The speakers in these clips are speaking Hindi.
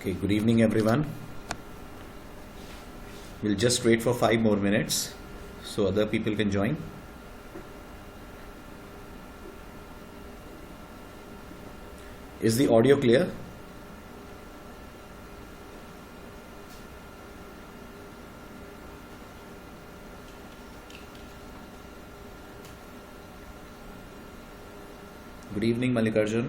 Okay, good evening everyone. We'll just wait for 5 more minutes so other people can join. Is the audio clear? Good evening, Mallikarjun.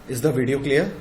Is the video clear?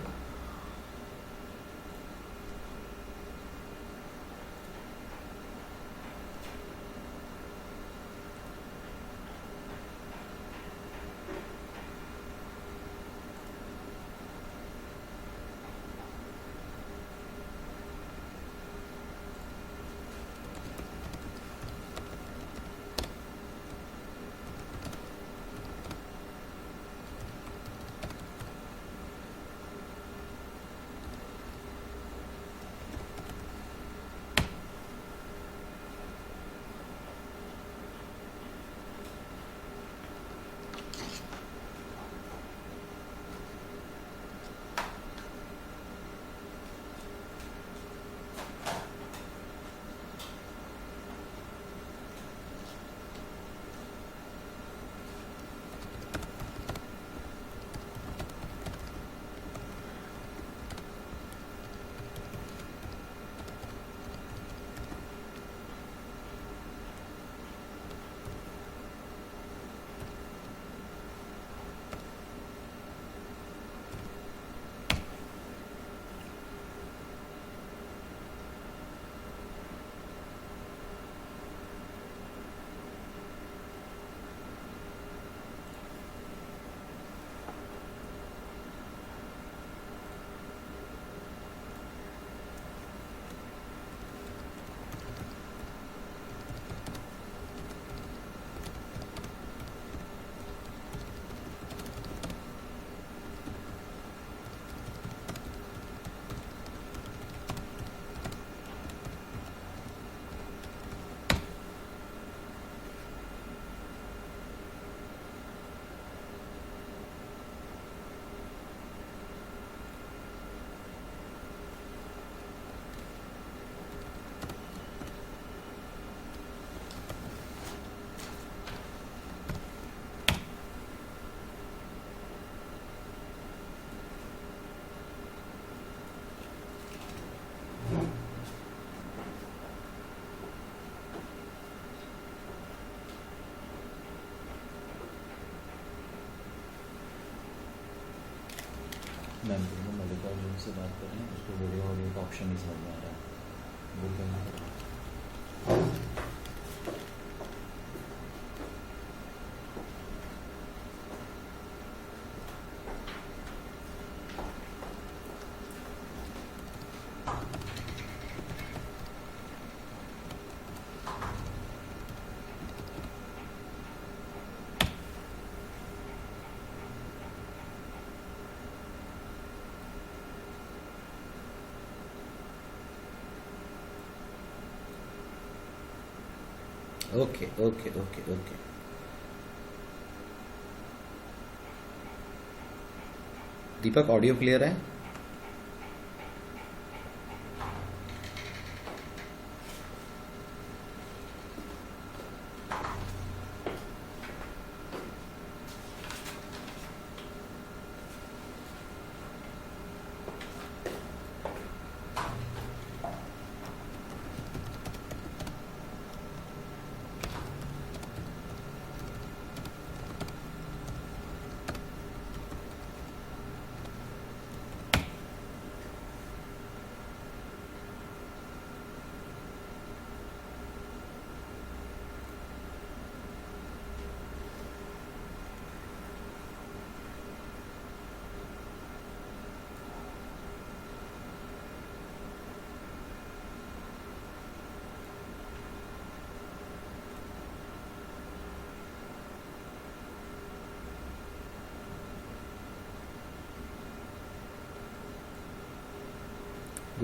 Ma'am Mallikarjun से बात कर रहे हैं, उसको वीडियो ऑडियो का ऑप्शन नहीं समझ में आ रहा है, वो करना पड़ेगा। ओके ओके ओके ओके दीपक, ऑडियो क्लियर है?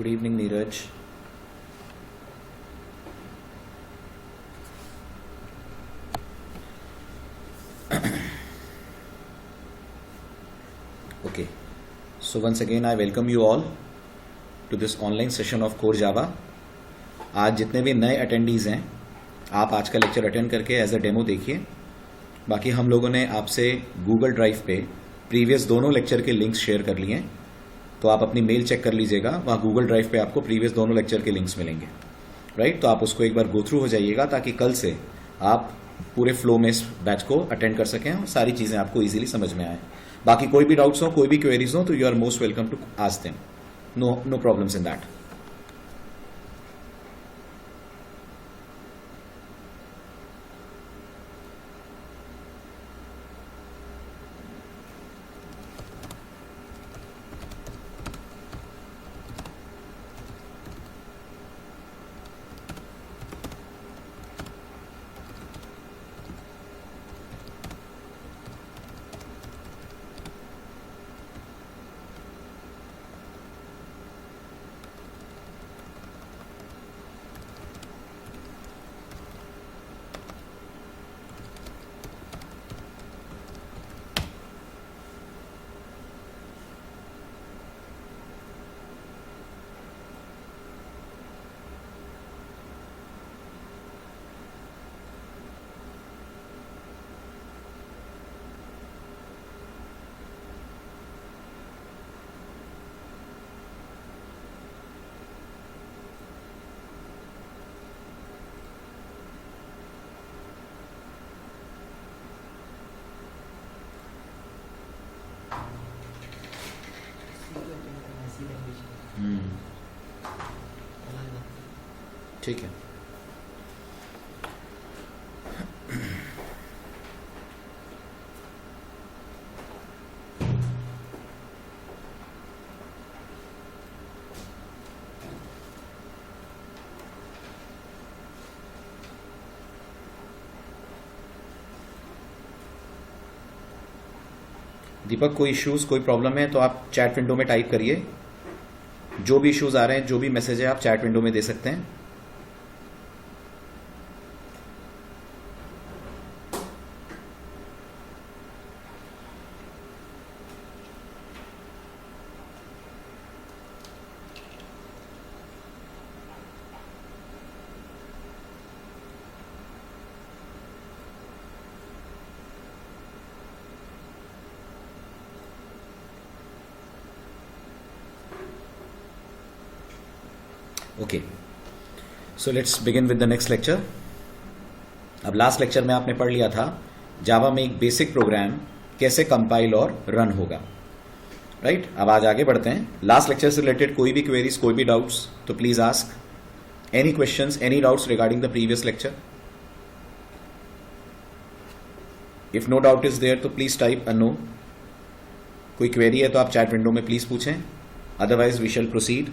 Good evening Neeraj. Okay, so once again I welcome you all to this online session of Core Java. आज जितने भी नए अटेंडीज़ हैं आप आज का लेक्चर अटेंड करके एज अ डेमो देखिए. बाकी हम लोगों ने आपसे गूगल ड्राइव पे प्रीवियस दोनों लेक्चर के लिंक्स शेयर कर लिए हैं, तो आप अपनी मेल चेक कर लीजिएगा. वहाँ गूगल ड्राइव पे आपको प्रीवियस दोनों लेक्चर के लिंक्स मिलेंगे, राइट. तो आप उसको एक बार गो थ्रू हो जाइएगा ताकि कल से आप पूरे फ्लो में इस बैच को अटेंड कर सकें और सारी चीज़ें आपको ईजिली समझ में आए. बाकी कोई भी डाउट्स हो, कोई भी क्वेरीज हो, तो you are most welcome to ask them. No problems in that. ठीक है. दीपक, कोई इश्यूज, कोई प्रॉब्लम है तो आप चैट विंडो में टाइप करिए. जो भी इश्यूज आ रहे हैं, जो भी मैसेज है, आप चैट विंडो में दे सकते हैं. Okay, so let's begin with the next lecture. अब लास्ट लेक्चर में आपने पढ़ लिया था जावा में एक बेसिक प्रोग्राम कैसे कंपाइल और रन होगा, राइट. अब आज आगे बढ़ते हैं. लास्ट लेक्चर से रिलेटेड कोई भी क्वेरीज, कोई भी डाउट्स, तो please ask any questions, any doubts regarding the previous lecture. If no doubt is there तो प्लीज टाइप अ नो. कोई क्वेरी है तो आप चैट विंडो में प्लीज पूछें, otherwise we shall proceed.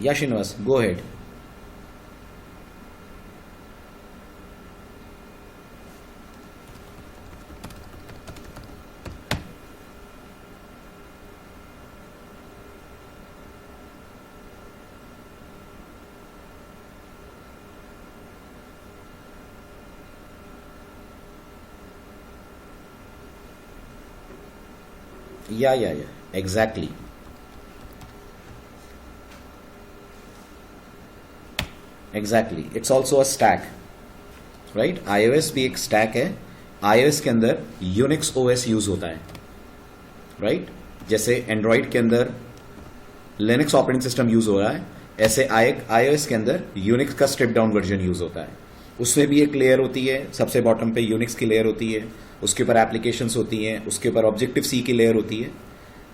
Yeah, Srinivas, go ahead. Yeah, exactly. Exactly, it's also a stack, right. iOS भी एक स्टैक है. iOS के अंदर यूनिक्स OS यूज होता है, राइट. जैसे एंड्रॉइड के अंदर लिनक्स ऑपरेटिंग सिस्टम यूज हो रहा है, ऐसे iOS के अंदर यूनिक्स का स्ट्रिप डाउन वर्जन यूज होता है. उसमें भी एक लेयर होती है, सबसे बॉटम पे यूनिक्स की लेयर होती है, उसके ऊपर एप्लीकेशंस होती हैं, उसके ऊपर ऑब्जेक्टिव सी की लेयर होती है.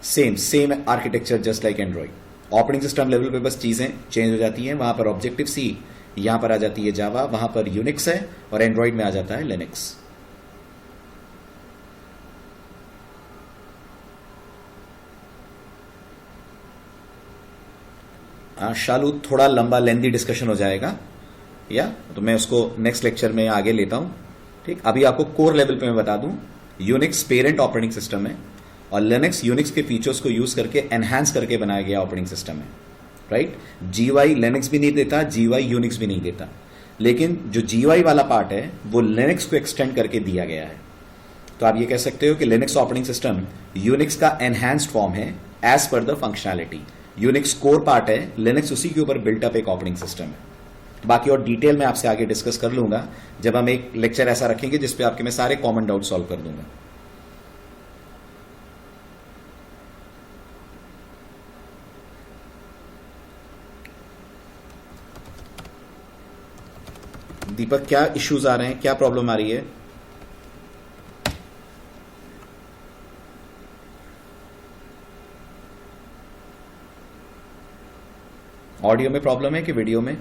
Same architecture just like Android. Operating system level पे बस चीजें चेंज हो जाती हैं. वहां पर ऑब्जेक्टिव सी, यहां पर आ जाती है जावा, वहां पर यूनिक्स है, और एंड्रॉइड में आ जाता है लिनक्स. शालू, थोड़ा लंबा लेंदी डिस्कशन हो जाएगा, या तो मैं उसको नेक्स्ट लेक्चर में आगे लेता हूं। ठीक, अभी आपको कोर लेवल पे मैं बता दूं, यूनिक्स पेरेंट ऑपरेटिंग सिस्टम है और लिनक्स यूनिक्स के फीचर्स को यूज करके एनहांस करके बनाया गया ऑपरेटिंग सिस्टम है। राइट, जीवाई लिनक्स भी नहीं देता, जीवाई यूनिक्स भी नहीं देता, लेकिन जो जीवाई वाला पार्ट है वो लिनक्स को एक्सटेंड करके दिया गया है। तो आप ये कह सकते हो कि लिनक्स ऑपरेटिंग सिस्टम यूनिक्स का एनहांस्ड फॉर्म है as per the functionality. Unix core part है, लिनक्स उसी के ऊपर बिल्टअप एक ऑपरेटिंग सिस्टम है। बाकी और डिटेल में आपसे आगे डिस्कस कर लूंगा जब हम एक लेक्चर ऐसा रखेंगे जिसपे आपके मैं सारे कॉमन डाउट सॉल्व कर दूंगा। दीपक, क्या इश्यूज आ रहे हैं, क्या प्रॉब्लम आ रही है? ऑडियो में प्रॉब्लम है कि वीडियो में?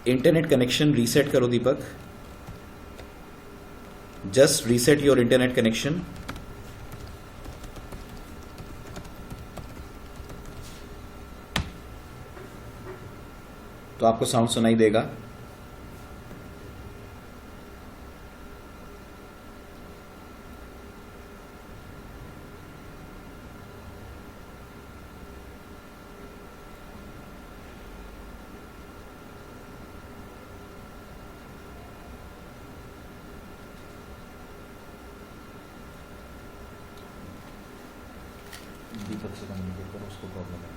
इंटरनेट कनेक्शन रीसेट करो Deepak, just reset your internet connection. तो आपको साउंड सुनाई देगा। दीपक से कम्युनिकेट करो, उसको प्रॉब्लम है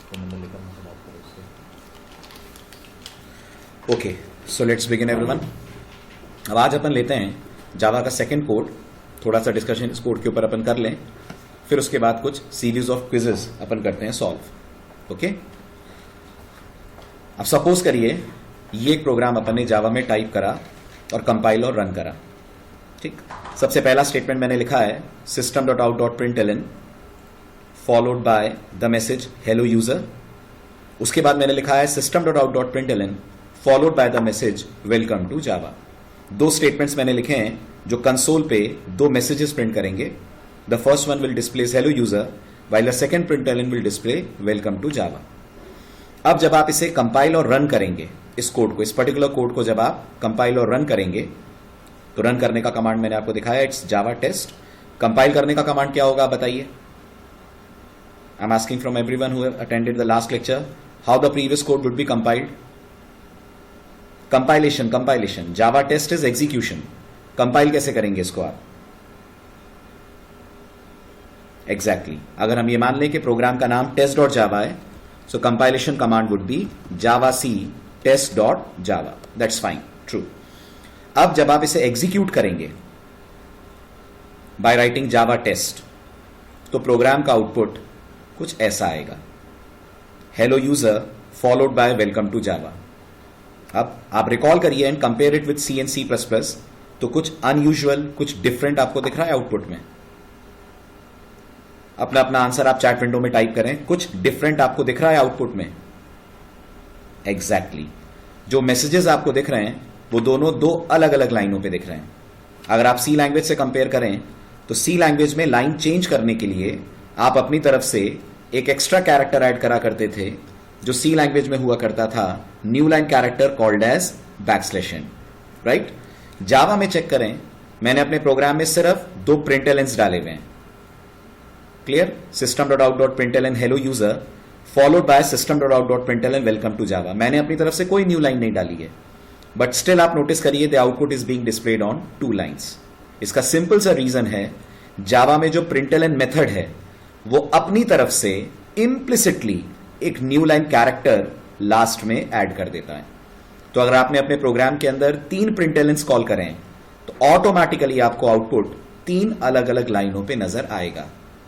तो नंबर लेकर मुझसे बात करो उससे। Okay, so let's begin everyone. अब आज अपन लेते हैं जावा का सेकंड कोड, थोड़ा सा डिस्कशन इस कोड के ऊपर अपन कर लें, फिर उसके बाद कुछ सीरीज ऑफ क्विजेस अपन करते हैं सॉल्व। ओके, अब सपोज करिए ये एक प्रोग्राम अपन ने जावा में टाइप करा और कंपाइल और रन करा। ठीक, सबसे पहला स्टेटमेंट मैंने लिखा है system.out.println followed by the message hello user. उसके बाद मैंने लिखा है system.out.println followed by the message welcome to Java. दो स्टेटमेंट्स मैंने लिखे हैं जो कंसोल पे दो मैसेजेस प्रिंट करेंगे। The first one will display hello user while the second println will display welcome to Java. अब जब आप इसे कंपाइल और रन करेंगे, इस कोड को, इस पर्टिकुलर कोड को जब आप कंपाइल और रन करेंगे, तो रन करने का कमांड मैंने आपको दिखाया, इट्स जावा टेस्ट। कंपाइल करने का कमांड क्या होगा बताइए? I am asking from everyone who attended the last lecture how the previous code would be compiled. Compilation, Java test is execution. Compile कैसे करेंगे इसको आप? एग्जैक्टली, अगर हम ये मान लें कि प्रोग्राम का नाम test.java है, so compilation command would be Java C test.java। That's fine, true. अब जब आप इसे एग्जीक्यूट करेंगे बाय राइटिंग जावा टेस्ट, तो प्रोग्राम का आउटपुट कुछ ऐसा आएगा, hello user followed by welcome to Java. अब आप रिकॉल करिए and compare it with C and C++, तो कुछ अनयूजुअल, कुछ डिफरेंट आपको दिख रहा है आउटपुट में। अपना अपना आंसर आप चैट विंडो में टाइप करें, कुछ डिफरेंट आपको दिख रहा है आउटपुट में। एग्जैक्टली, जो मैसेजेस आपको दिख रहे हैं वो दोनों दो अलग अलग लाइनों पे दिख रहे हैं। अगर आप सी लैंग्वेज से कंपेयर करें तो सी लैंग्वेज में लाइन चेंज करने के लिए आप अपनी तरफ से एक एक्स्ट्रा कैरेक्टर ऐड करा करते थे, जो सी लैंग्वेज में हुआ करता था new line character called as backslash n, right. Java में चेक करें, मैंने अपने प्रोग्राम में सिर्फ दो प्रिंटलन्स डाले हुए हैं। Clear, system.out.println hello user followed by system.out.println welcome to Java. मैंने अपनी तरफ से कोई न्यू लाइन नहीं डाली है, बट स्टिल आप नोटिस करिए the output is being displayed on two lines. इसका सिंपल सा रीजन है, जावा में जो println मेथड है वो अपनी तरफ से इम्प्लिसिटली एक न्यू लाइन कैरेक्टर लास्ट में ऐड कर देता है। तो अगर आपने अपने प्रोग्राम के अंदर 3 प्रिंटलन्स कॉल करें तो ऑटोमेटिकली आपको आउटपुट 3 अलग अलग लाइनों पे नजर आएगा।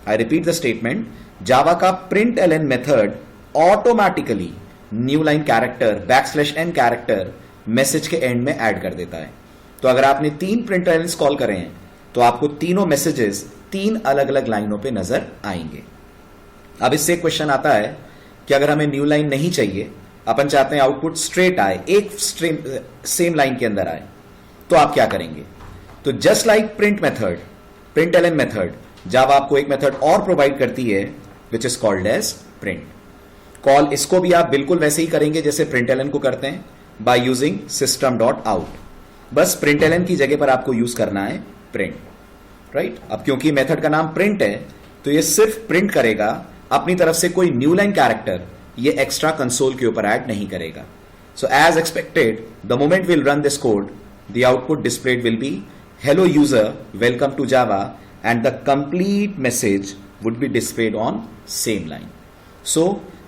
आई रिपीट द स्टेटमेंट, जावा का println method automatically new line character backslash n character message के एंड में ऐड कर देता है। तो अगर आपने 3 प्रिंट एलेन्स कॉल करे हैं तो आपको तीनों मैसेजेस 3 अलग अलग लाइनों पे नजर आएंगे। अब इससे क्वेश्चन आता है कि अगर हमें न्यू लाइन नहीं चाहिए, अपन चाहते हैं आउटपुट स्ट्रेट आए, एक सेम लाइन के अंदर आए, तो आप क्या करेंगे? तो just like print method, print LN method, Java आपको एक मेथड और प्रोवाइड करती है which is called as print call. इसको भी आप बिल्कुल वैसे ही करेंगे जैसे प्रिंट एलन को करते हैं, by using system dot out. बस प्रिंट एलन की जगह पर आपको यूज करना है प्रिंट, राइट। अब क्योंकि मेथड का नाम प्रिंट है तो ये सिर्फ प्रिंट करेगा, अपनी तरफ से कोई न्यू लाइन कैरेक्टर ये एक्स्ट्रा कंसोल के ऊपर ऐड नहीं करेगा। So as expected the moment will run this code, the output displayed will be hello user, welcome to Java, and the complete message would be displayed on same line. So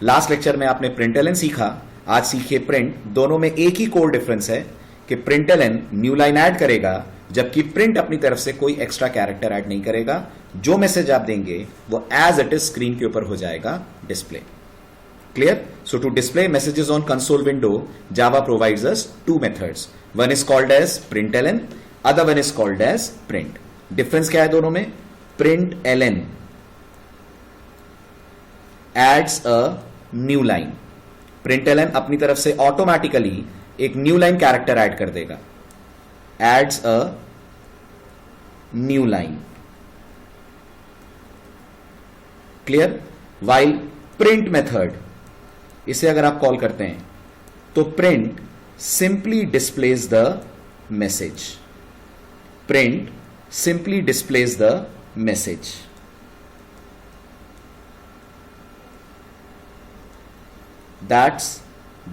last lecture में आपने println सीखा, आज सीखिए print। दोनों में एक ही कोर डिफरेंस है कि println न्यू लाइन ऐड करेगा जबकि print अपनी तरफ से कोई एक्स्ट्रा कैरेक्टर ऐड नहीं करेगा। जो मैसेज आप देंगे वो एज इट इज स्क्रीन के ऊपर हो जाएगा display. Clear? So to display messages on console window, Java provides us 2 methods. One is called as println, other one is called as print. Difference क्या है दोनों में? println adds a new line. println अपनी तरफ से ऑटोमेटिकली एक न्यू लाइन कैरेक्टर ऐड कर देगा, adds a new line. Clear? while print method, इसे अगर आप कॉल करते हैं तो print simply displays the message. Print simply displays the message. That's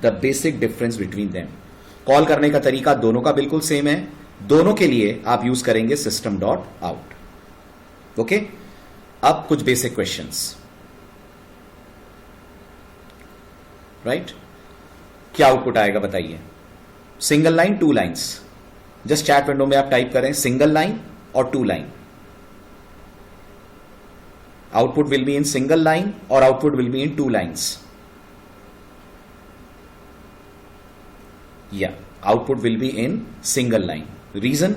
the basic difference between them. Call करने का तरीका दोनों का बिल्कुल सेम है, दोनों के लिए आप यूज करेंगे system डॉट आउट। ओके, अब कुछ बेसिक क्वेश्चंस, राइट। क्या आउटपुट आएगा बताइए? Single line, 2 lines. Just chat window में आप टाइप करें सिंगल लाइन और 2 line. Output will be in single line और output will be in 2 lines. या output will be in single line. Reason?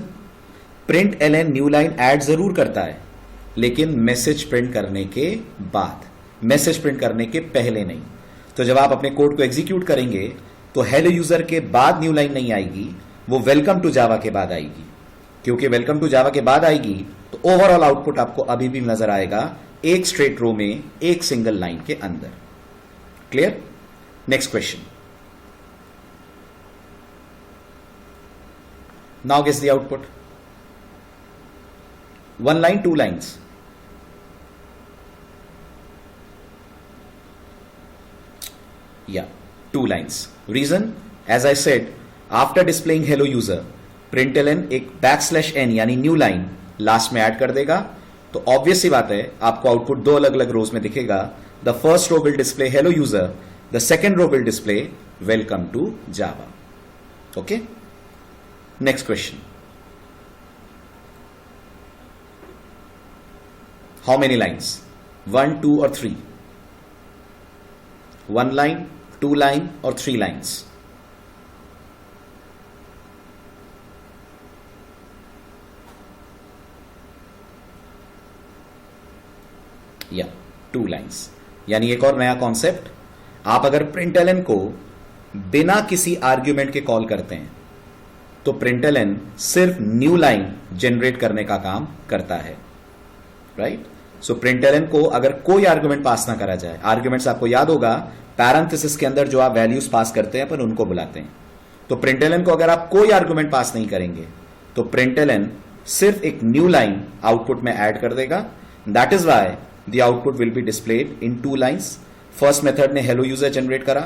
Print LN new line add जरूर करता है लेकिन मैसेज प्रिंट करने के बाद, मैसेज प्रिंट करने के पहले नहीं। तो जब आप अपने कोड को एग्जीक्यूट करेंगे तो हेलो यूजर के बाद न्यू लाइन नहीं आएगी, वो वेलकम टू जावा के बाद आएगी। क्योंकि वेलकम टू जावा के बाद आएगी तो ओवरऑल आउटपुट आपको अभी भी नजर आएगा एक स्ट्रेट रो में, एक सिंगल लाइन के अंदर। Clear? Next question. Now guess the output. 1 line, 2 lines. Yeah, 2 lines. Reason? As I said, after displaying hello user, println एक \n यानी न्यू लाइन लास्ट में ऐड कर देगा। तो ऑब्वियस सी बात है आपको आउटपुट 2 अलग अलग रोज में दिखेगा। The first row will display hello user, the second row will display welcome to Java. Okay, next question. How many lines? 1, 2 और 3? 1 लाइन, 2 लाइन और 3 लाइन्स। या 2 लाइन्स। यानी एक और नया कॉन्सेप्ट, आप अगर println को बिना किसी आर्ग्यूमेंट के कॉल करते हैं तो println सिर्फ न्यू लाइन जनरेट करने का काम करता है, राइट। सो println को अगर कोई आर्ग्यूमेंट पास ना करा जाए, आर्ग्यूमेंट्स आपको याद होगा पैरेंथेसिस के अंदर जो आप वैल्यूज पास करते हैं अपन उनको बुलाते हैं। तो println को अगर आप कोई आर्ग्यूमेंट पास नहीं करेंगे तो println सिर्फ एक न्यू लाइन आउटपुट में ऐड कर देगा। That is why the output will be displayed in 2 lines. First method ने हेलो यूजर जनरेट करा,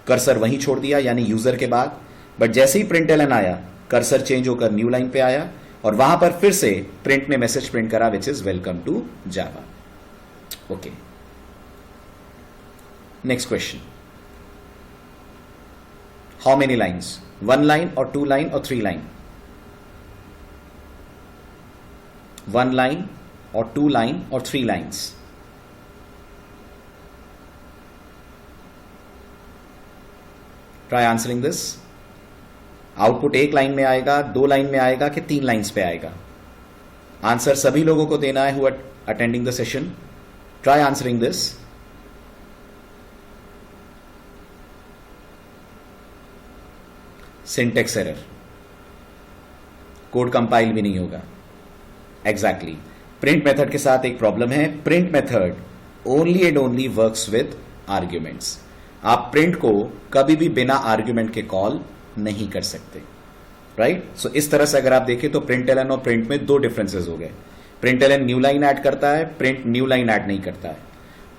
कर्सर वहीं छोड़ दिया यानी यूजर के बाद, बट जैसे ही println आया कर्सर चेंज होकर न्यू लाइन पे आया और वहां पर फिर से प्रिंट ने मैसेज प्रिंट करा which is welcome to Java. Okay, next question. How many lines? 1 line और 2 लाइन और 3 लाइन? 1 लाइन और 2 लाइन और 3 lines. Try answering this. Output एक लाइन में आएगा, 2 लाइन में आएगा कि 3 लाइंस पे आएगा? आंसर सभी लोगों को देना है who are attending the session. Try answering this. Syntax error, code compile भी नहीं होगा. एग्जैक्टली. प्रिंट मेथड के साथ एक प्रॉब्लम है. Print method only and only works with arguments. आप प्रिंट को कभी भी बिना आर्ग्यूमेंट के कॉल नहीं कर सकते. राइट. सो इस तरह से अगर आप देखें तो प्रिंटलन और प्रिंट में 2 डिफरेंसेस हो गए. प्रिंटलन न्यू लाइन ऐड करता है, प्रिंट न्यू लाइन ऐड नहीं करता है.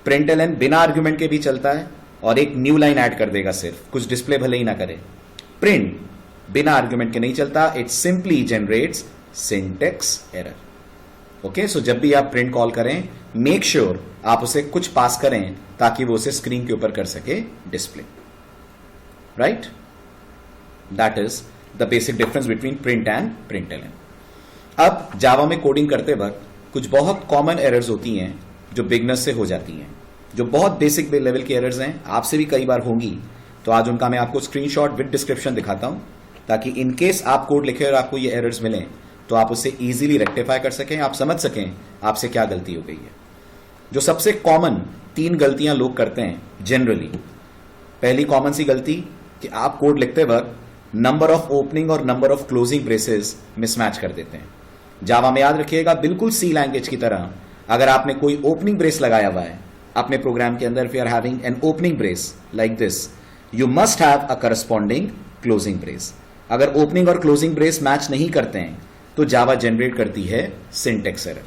प्रिंटलन बिना आर्ग्यूमेंट के भी चलता है और एक न्यू लाइन ऐड कर देगा, सिर्फ कुछ डिस्प्ले भले ही ना करे. प्रिंट बिना आर्ग्यूमेंट के नहीं चलता. It simply generates syntax error. Okay. So जब भी आप प्रिंट कॉल करें, मेक श्योर आप उसे कुछ पास करें ताकि वो उसे स्क्रीन के ऊपर कर सके display. Right. That is the basic difference between print and println. अब जावा में कोडिंग करते वक्त कुछ बहुत कॉमन एरर्स होती हैं जो बिगनर्स से हो जाती हैं, जो बहुत बेसिक लेवल की एरर्स हैं, आपसे भी कई बार होंगी. तो आज उनका मैं आपको स्क्रीनशॉट विद डिस्क्रिप्शन दिखाता हूं ताकि इन केस आप कोड लिखे और आपको ये एरर्स मिलें तो आप उसे इजीली रेक्टिफाई कर सकें, आप समझ सकें आपसे क्या गलती हो गई है. जो सबसे कॉमन 3 गलतियां लोग करते हैं जनरली. पहली कॉमन सी गलती कि आप कोड लिखते वक्त नंबर ऑफ ओपनिंग और number of closing braces mismatch कर देते हैं. जावा में याद रखिएगा, बिल्कुल सी लैंग्वेज की तरह, अगर आपने कोई ओपनिंग ब्रेस लगाया हुआ है अपने प्रोग्राम के अंदर, if you are having an opening brace like this, you must have a corresponding closing brace. अगर ओपनिंग और क्लोजिंग ब्रेस मैच नहीं करते हैं तो जावा जनरेट करती है सिंटेक्स एरर.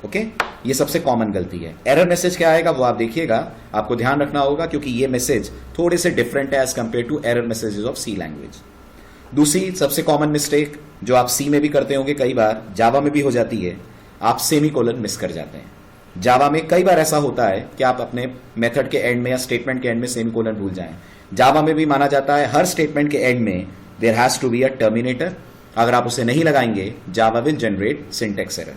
ओके. ये सबसे कॉमन गलती है. एरर मैसेज क्या आएगा वो आप देखिएगा, आपको ध्यान रखना होगा क्योंकि ये मैसेज थोड़े से डिफरेंट है as compare to error messages of C language. दूसरी सबसे कॉमन मिस्टेक जो आप सी में भी करते होंगे, कई बार जावा में भी हो जाती है, आप सेमीकोलन मिस कर जाते हैं. जावा में कई बार ऐसा होता है कि आप अपने मेथड के एंड में या स्टेटमेंट के एंड में सेमीकोलन भूल जाएं. जावा में भी माना जाता है हर स्टेटमेंट के एंड में there has to be a terminator. अगर आप उसे नहीं लगाएंगे Java will generate syntax error.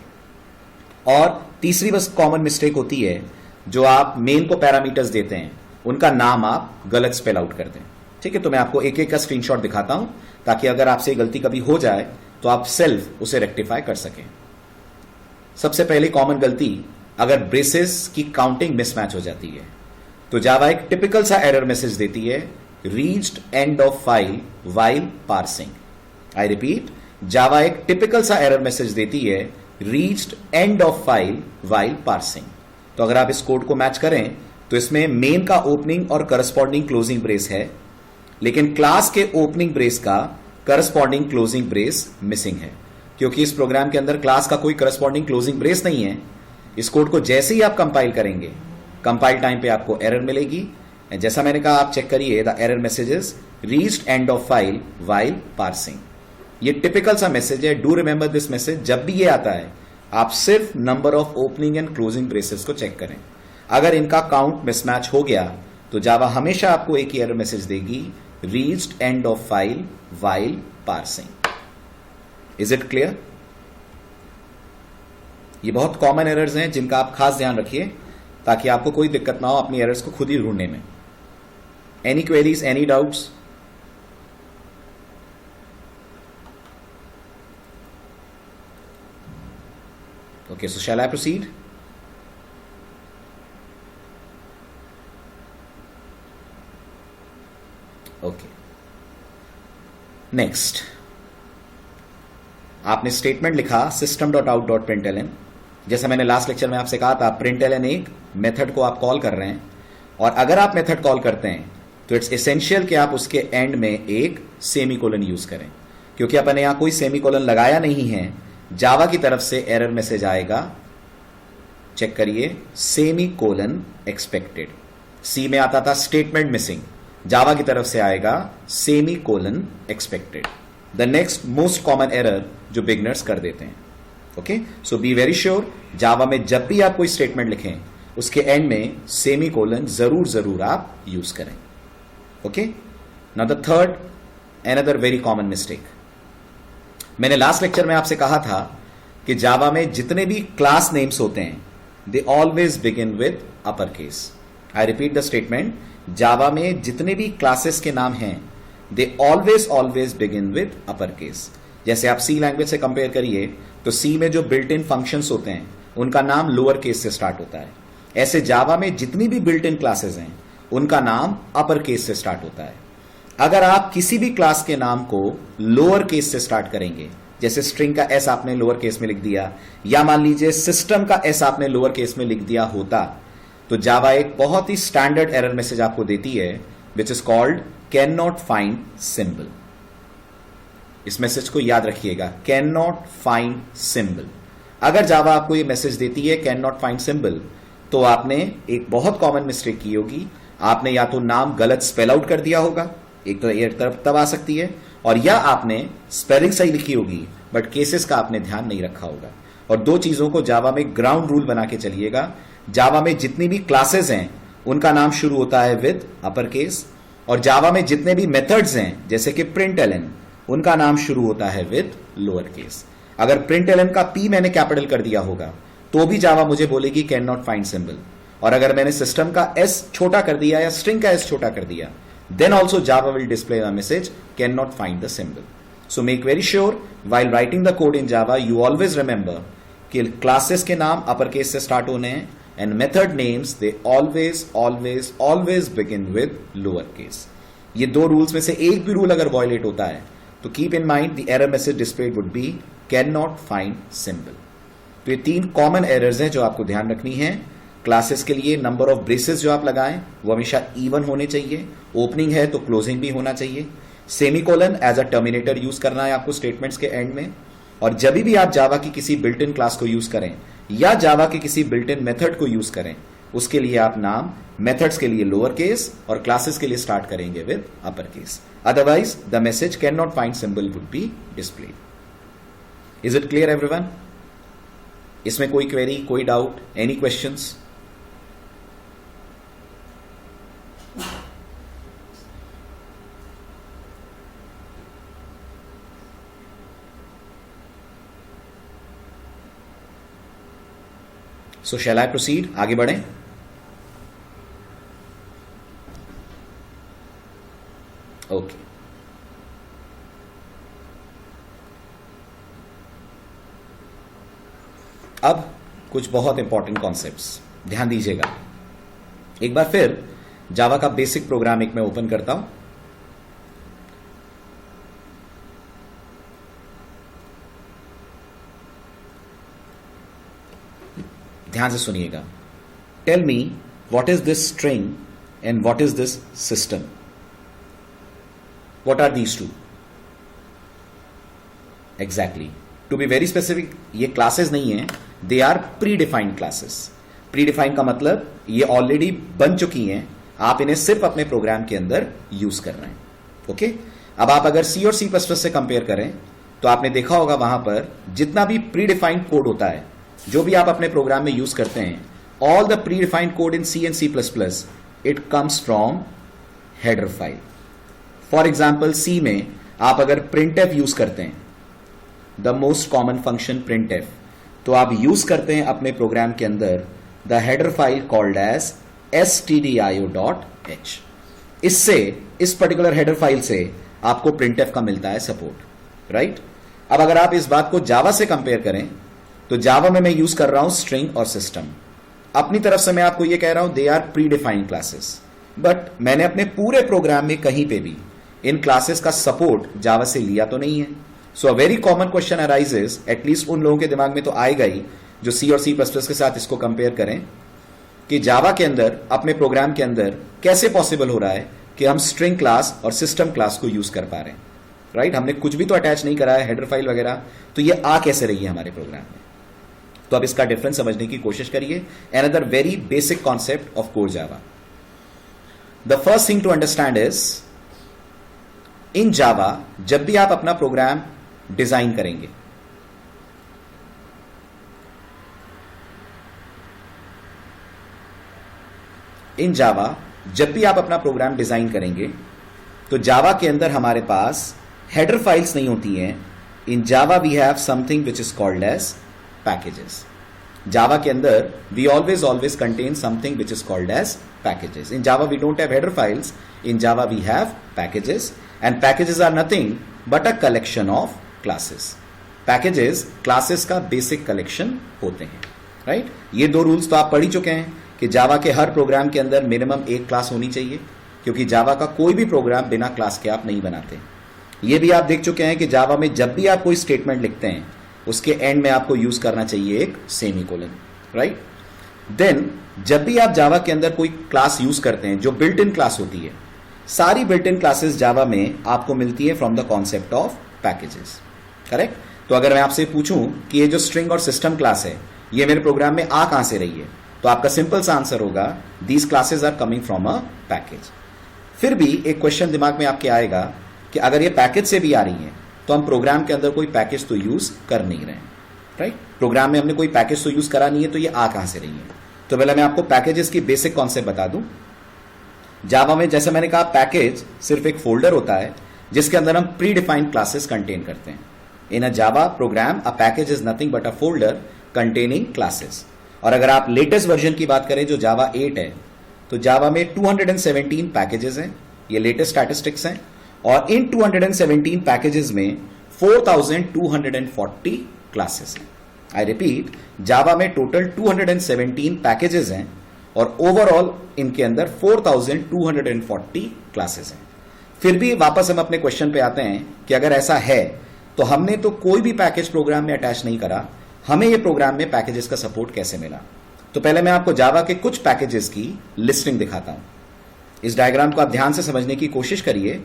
और तीसरी बस कॉमन मिस्टेक होती है, जो आप मेन को पैरामीटर्स देते हैं उनका नाम आप गलत स्पेल आउट कर दें. ठीक है. तो मैं आपको एक एक का स्क्रीनशॉट दिखाता हूं ताकि अगर आपसे गलती कभी हो जाए तो आप सेल्फ उसे रेक्टिफाई कर सकें. सबसे पहली कॉमन गलती, अगर ब्रेसेस की काउंटिंग मिसमैच हो जाती है तो जावा एक टिपिकल सा एरर मैसेज देती है, reached end of file while parsing. I repeat, Java एक टिपिकल सा एरर मैसेज देती है, reached end of file while parsing. तो अगर आप इस कोड को मैच करें तो इसमें मेन का ओपनिंग और करस्पॉन्डिंग क्लोजिंग ब्रेस है, लेकिन क्लास के ओपनिंग ब्रेस का करस्पॉन्डिंग क्लोजिंग ब्रेस मिसिंग है. क्योंकि इस प्रोग्राम के अंदर क्लास का कोई करस्पॉन्डिंग क्लोजिंग ब्रेस नहीं है, इस कोड को जैसे ही आप कंपाइल करेंगे, कंपाइल टाइम पे आपको एरर मिलेगी. जैसा मैंने कहा, आप चेक करिए, the error messages reached end of file while parsing. ये टिपिकल सा मैसेज है. Do remember this message. जब भी ये आता है आप सिर्फ number of opening and closing braces को चेक करें. अगर इनका काउंट मिसमैच हो गया तो जावा हमेशा आपको एक ही एरर मैसेज देगी, reached end of file while parsing. Is it clear? ये बहुत कॉमन एरर्स हैं जिनका आप खास ध्यान रखिए ताकि आपको कोई दिक्कत ना हो अपनी एरर्स को खुद ही ढूंढने में. Any queries, any doubts? Okay, so shall I proceed? Okay. Next, आपने स्टेटमेंट लिखा system.out.println. जैसा मैंने लास्ट लेक्चर में आपसे कहा था, println एक मेथड को आप कॉल कर रहे हैं और अगर आप मेथड कॉल करते हैं तो इट्स एसेंशियल कि आप उसके एंड में एक सेमीकोलन यूज करें. क्योंकि अपने यहां कोई सेमीकोलन लगाया नहीं है, जावा की तरफ से एरर मैसेज आएगा, चेक करिए, सेमीकोलन एक्सपेक्टेड. सी में आता था स्टेटमेंट मिसिंग, जावा की तरफ से आएगा semicolon expected. The next most common error जो बिगनर्स कर देते हैं. Okay. So be very sure, Java में जब भी आप कोई स्टेटमेंट लिखें उसके एंड में सेमीकोलन जरूर आप यूज करें. Okay. Now the third, another very common mistake. मैंने लास्ट लेक्चर में आपसे कहा था कि जावा में जितने भी क्लास नेम्स होते हैं they always begin with upper case. I repeat the statement, Java में जितने भी क्लासेस के नाम हैं they always always begin with upper case. जैसे आप सी लैंग्वेज से कंपेयर करिए तो सी में जो बिल्ट इन फंक्शंस होते हैं उनका नाम लोअर केस से स्टार्ट होता है। ऐसे जावा में जितनी भी बिल्ट इन क्लासेस हैं उनका नाम अपर केस से स्टार्ट होता है। अगर आप किसी भी क्लास के नाम को लोअर केस से स्टार्ट करेंगे, जैसे स्ट्रिंग का एस आपने लोअर केस में लिख दिया, या मान लीजिए सिस्टम का एस आपने लोअर केस में लिख दिया होता, तो जावा एक बहुत ही स्टैंडर्ड एरर मैसेज आपको देती है which is called can not find symbol. इस मैसेज को याद रखिएगा, कैन नॉट फाइंड सिंबल। अगर जावा आपको ये मैसेज देती है कैन नॉट फाइंड सिंबल, तो आपने एक बहुत कॉमन मिस्टेक की होगी। आपने या तो नाम गलत स्पेल आउट कर दिया होगा, एक तो ये तब आ सकती है, और या आपने स्पेलिंग सही लिखी होगी बट केसेस का आपने ध्यान नहीं रखा होगा। और दो चीजों को जावा में ग्राउंड रूल बना के चलिएगा। जावा में जितनी भी क्लासेस हैं उनका नाम शुरू होता है विद अपर केस, और जावा में जितने भी मेथड्स हैं जैसे कि println, उनका नाम शुरू होता है विद लोअर केस। अगर println का p मैंने कैपिटल कर दिया होगा तो भी जावा मुझे बोलेगी कैन नॉट फाइंड सिंबल, और अगर मैंने सिस्टम का s छोटा कर दिया या स्ट्रिंग का s छोटा कर दिया, then also Java will display a message cannot find the symbol. So make very sure while writing the code in Java you always remember कि classes के नाम upper case से start होने हैं and method names they always always always begin with lower case. ये दो रूल्स में से एक भी रूल अगर violate होता है तो keep in mind the error message displayed would be cannot find symbol. तो ये तीन कॉमन एरर्स हैं जो आपको ध्यान रखनी है। क्लासेस के लिए नंबर ऑफ ब्रेसेस जो आप लगाएं वो हमेशा इवन होने चाहिए, ओपनिंग है तो क्लोजिंग भी होना चाहिए, semicolon as a terminator use करना है आपको स्टेटमेंट्स के एंड में, और जब भी आप जावा की किसी बिल्ट इन क्लास को यूज करें या जावा के किसी बिल्ट इन मेथड को यूज करें उसके लिए आप नाम मेथड्स के लिए लोअर केस और क्लासेस के लिए स्टार्ट करेंगे with upper case, otherwise the message can not find symbol would be displayed. Is it clear everyone? इसमें कोई क्वेरी, कोई doubt, any questions? So shall I proceed? आगे बढ़ें। ओके, अब कुछ बहुत इंपॉर्टेंट कॉन्सेप्ट्स ध्यान दीजिएगा। एक बार फिर जावा का बेसिक प्रोग्राम एक मैं ओपन करता हूं। ध्यान से सुनिएगा। Tell me what is this string and what is this system? What are these two? Exactly, to be very specific, ये क्लासेस नहीं है, they are predefined classes. Predefined का मतलब ये ऑलरेडी बन चुकी हैं, आप इन्हें सिर्फ अपने प्रोग्राम के अंदर यूज कर रहे हैं। ओके, अब आप अगर सी और सी प्लस प्लस से कंपेयर करें तो आपने देखा होगा वहां पर जितना भी प्री डिफाइंड कोड होता है, जो भी आप अपने प्रोग्राम में यूज करते हैं, all the predefined code in C and C plus plus it comes from header file. For example C में आप अगर printf यूज करते हैं, the most common function printf, तो आप यूज करते हैं अपने प्रोग्राम के अंदर the header file called as stdio.h। इससे, इस पर्टिकुलर हेडर फाइल से आपको printf का मिलता है सपोर्ट, राइट? अब अगर आप इस बात को जावा से कंपेयर करें तो जावा में मैं यूज कर रहा हूं स्ट्रिंग और सिस्टम। अपनी तरफ से मैं आपको यह कह रहा हूं they are predefined classes, but मैंने अपने पूरे प्रोग्राम में कहीं पे भी इन क्लासेस का सपोर्ट जावा से लिया तो नहीं है। So a very common question arises, at least उन लोगों के दिमाग में तो आएगा ही जो सी और सी प्लस प्लस के साथ इसको कंपेयर करें, कि जावा के अंदर, अपने प्रोग्राम के अंदर कैसे पॉसिबल हो रहा है कि हम स्ट्रिंग क्लास और सिस्टम क्लास को यूज कर पा रहे हैं, राइट? हमने कुछ भी तो अटैच नहीं करा है, हेडर फाइल वगैरह, तो ये आ कैसे रही है हमारे प्रोग्राम में? तो अब इसका डिफरेंस समझने की कोशिश करिए। Another very basic concept of core Java. The first thing to understand is, in Java, जब भी आप अपना प्रोग्राम डिजाइन करेंगे, इन जावा जब भी आप अपना प्रोग्राम डिजाइन करेंगे तो जावा के अंदर हमारे पास हेडर फाइल्स नहीं होती हैं। In Java we have something which is called as packages. Java के अंदर we always contain something which is called as packages. In Java, we don't have header files. In Java, we have packages. And packages are nothing but a collection of classes. Packages, classes का basic collection होते हैं, right? ये दो rules तो आप पढ़ ही चुके हैं कि Java के हर प्रोग्राम के अंदर मिनिमम एक क्लास होनी चाहिए, क्योंकि Java का कोई भी प्रोग्राम बिना क्लास के आप नहीं बनाते. ये भी आप देख चुके हैं कि Java में जब भी आप कोई स्टेटमेंट लिखते हैं उसके एंड में आपको यूज करना चाहिए एक सेमीकोलन, राइट? देन जब भी आप जावा के अंदर कोई क्लास यूज करते हैं जो बिल्ट इन क्लास होती है, सारी बिल्ट इन क्लासेस जावा में आपको मिलती है from the concept of packages, correct? तो अगर मैं आपसे पूछूं कि ये जो स्ट्रिंग और सिस्टम क्लास है ये मेरे प्रोग्राम में आ कहां से रही है, तो आपका सिंपल सा आंसर होगा these classes are coming from a package. फिर भी एक क्वेश्चन दिमाग में आपके आएगा कि अगर ये पैकेज से भी आ रही है तो हम प्रोग्राम के अंदर कोई पैकेज तो यूज कर नहीं रहे हैं, राइट? प्रोग्राम में हमने कोई पैकेज तो यूज करा नहीं है, तो ये आ कहां से रही है? तो पहले मैं आपको पैकेजेस की बेसिक कॉन्सेप्ट बता दूं. जावा में जैसे मैंने कहा पैकेज सिर्फ एक फोल्डर होता है जिसके अंदर हम प्री डिफाइंड क्लासेस कंटेन करते हैं. In a Java program a package is nothing but a folder containing classes. और अगर आप लेटेस्ट वर्जन की बात करें जो जावा 8 है, तो जावा में 217 पैकेजेस हैं. ये लेटेस्ट स्टैटिस्टिक्स हैं. और इन 217 पैकेजेस में 4240 क्लासेस हैं. आई रिपीट, जावा में टोटल 217 पैकेजेस हैं और ओवरऑल इनके अंदर 4240 क्लासेस हैं. फिर भी वापस हम अपने क्वेश्चन पे आते हैं कि अगर ऐसा है तो हमने तो कोई भी पैकेज प्रोग्राम में अटैच नहीं करा, हमें ये प्रोग्राम में पैकेजेस का सपोर्ट कैसे मिला? तो पहले मैं आपको जावा के कुछ पैकेजेस की लिस्टिंग दिखाता हूं. इस डायग्राम को आप ध्यान से समझने की कोशिश करिए.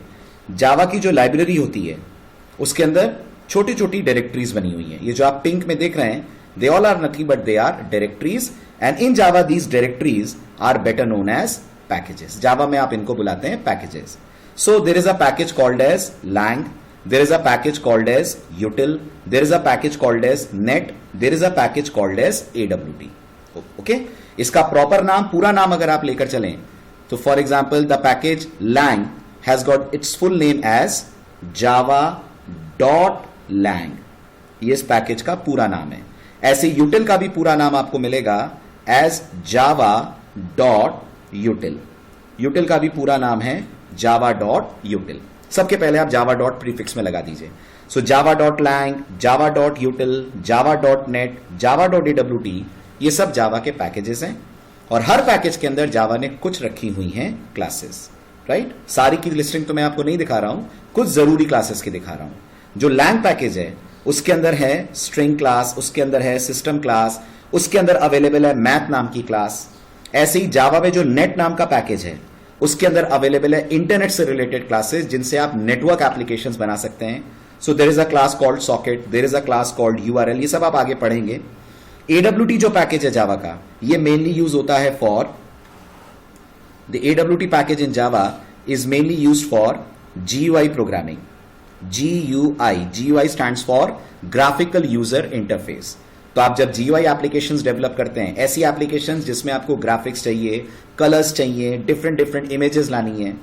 जावा की जो लाइब्रेरी होती है उसके अंदर छोटी छोटी डायरेक्टरीज बनी हुई हैं. ये जो आप पिंक में देख रहे हैं, they all are nothing but they are directories, and in Java these directories are better known as packages. Java में आप इनको बुलाते हैं packages. So there is a package called as lang, there is a package called as util, there is a package called as net, there is a package called as awt. Okay? इसका प्रॉपर नाम, पूरा नाम अगर आप लेकर चलें तो for example the package lang has got its full name as java.lang. ये इस पैकेज का पूरा नाम है. ऐसे util का भी पूरा नाम आपको मिलेगा as java.util. util का भी पूरा नाम है java.util. सबके पहले आप जावा डॉट प्रीफिक्स में लगा दीजिए. So Java dot lang, Java dot util, Java dot net, Java dot AWT, ये सब जावा के पैकेजेस हैं. और हर पैकेज के अंदर जावा ने कुछ रखी हुई हैं क्लासेस, राइट? सारी की लिस्टिंग तो मैं आपको नहीं दिखा रहा हूं, कुछ जरूरी क्लासेस की दिखा रहा हूं. जो लैंग पैकेज है उसके अंदर है स्ट्रिंग क्लास, उसके अंदर है सिस्टम क्लास, उसके अंदर अवेलेबल है मैथ नाम की क्लास. ऐसे ही जावा में जो नेट नाम का पैकेज है उसके अंदर अवेलेबल है इंटरनेट से रिलेटेड क्लासेस जिनसे आप नेटवर्क एप्लीकेशंस बना सकते हैं. So there is a class called socket, there is a class called URL. ये सब आप आगे पढ़ेंगे. AWT जो पैकेज है जावा का, ये मेनली यूज होता है for the AWT package in Java is mainly use for GUI programming. GUI stands for graphical user interface. तो आप जब GUI एप्लीकेशंस डेवलप करते हैं, ऐसी एप्लीकेशंस जिसमें आपको ग्राफिक्स चाहिए, कलर्स चाहिए, डिफरेंट इमेजेस लानी है,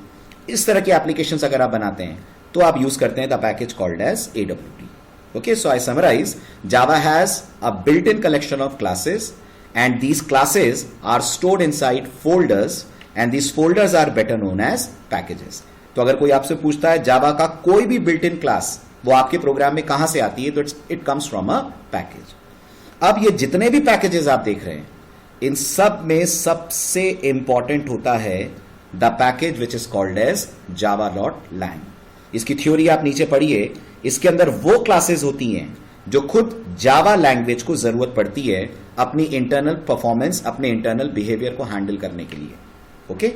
इस तरह की एप्लीकेशंस अगर आप बनाते हैं तो आप यूज करते हैं the package called as AWT. Okay, so I summarize, Java has a built-in collection of classes and these classes are stored inside folders and these folders are better known as packages. तो अगर कोई आपसे पूछता है Java का कोई भी built-in class वो आपके प्रोग्राम में कहां से आती है, तो it comes from a package. अब ये जितने भी पैकेजेस आप देख रहे हैं इन सब में सबसे इंपॉर्टेंट होता है the package which is called as java.lang. इसकी थ्योरी आप नीचे पढ़िए. इसके अंदर वो क्लासेस होती हैं जो खुद जावा लैंग्वेज को जरूरत पड़ती है अपनी इंटरनल परफॉर्मेंस, अपने इंटरनल बिहेवियर को हैंडल करने के लिए. ओके?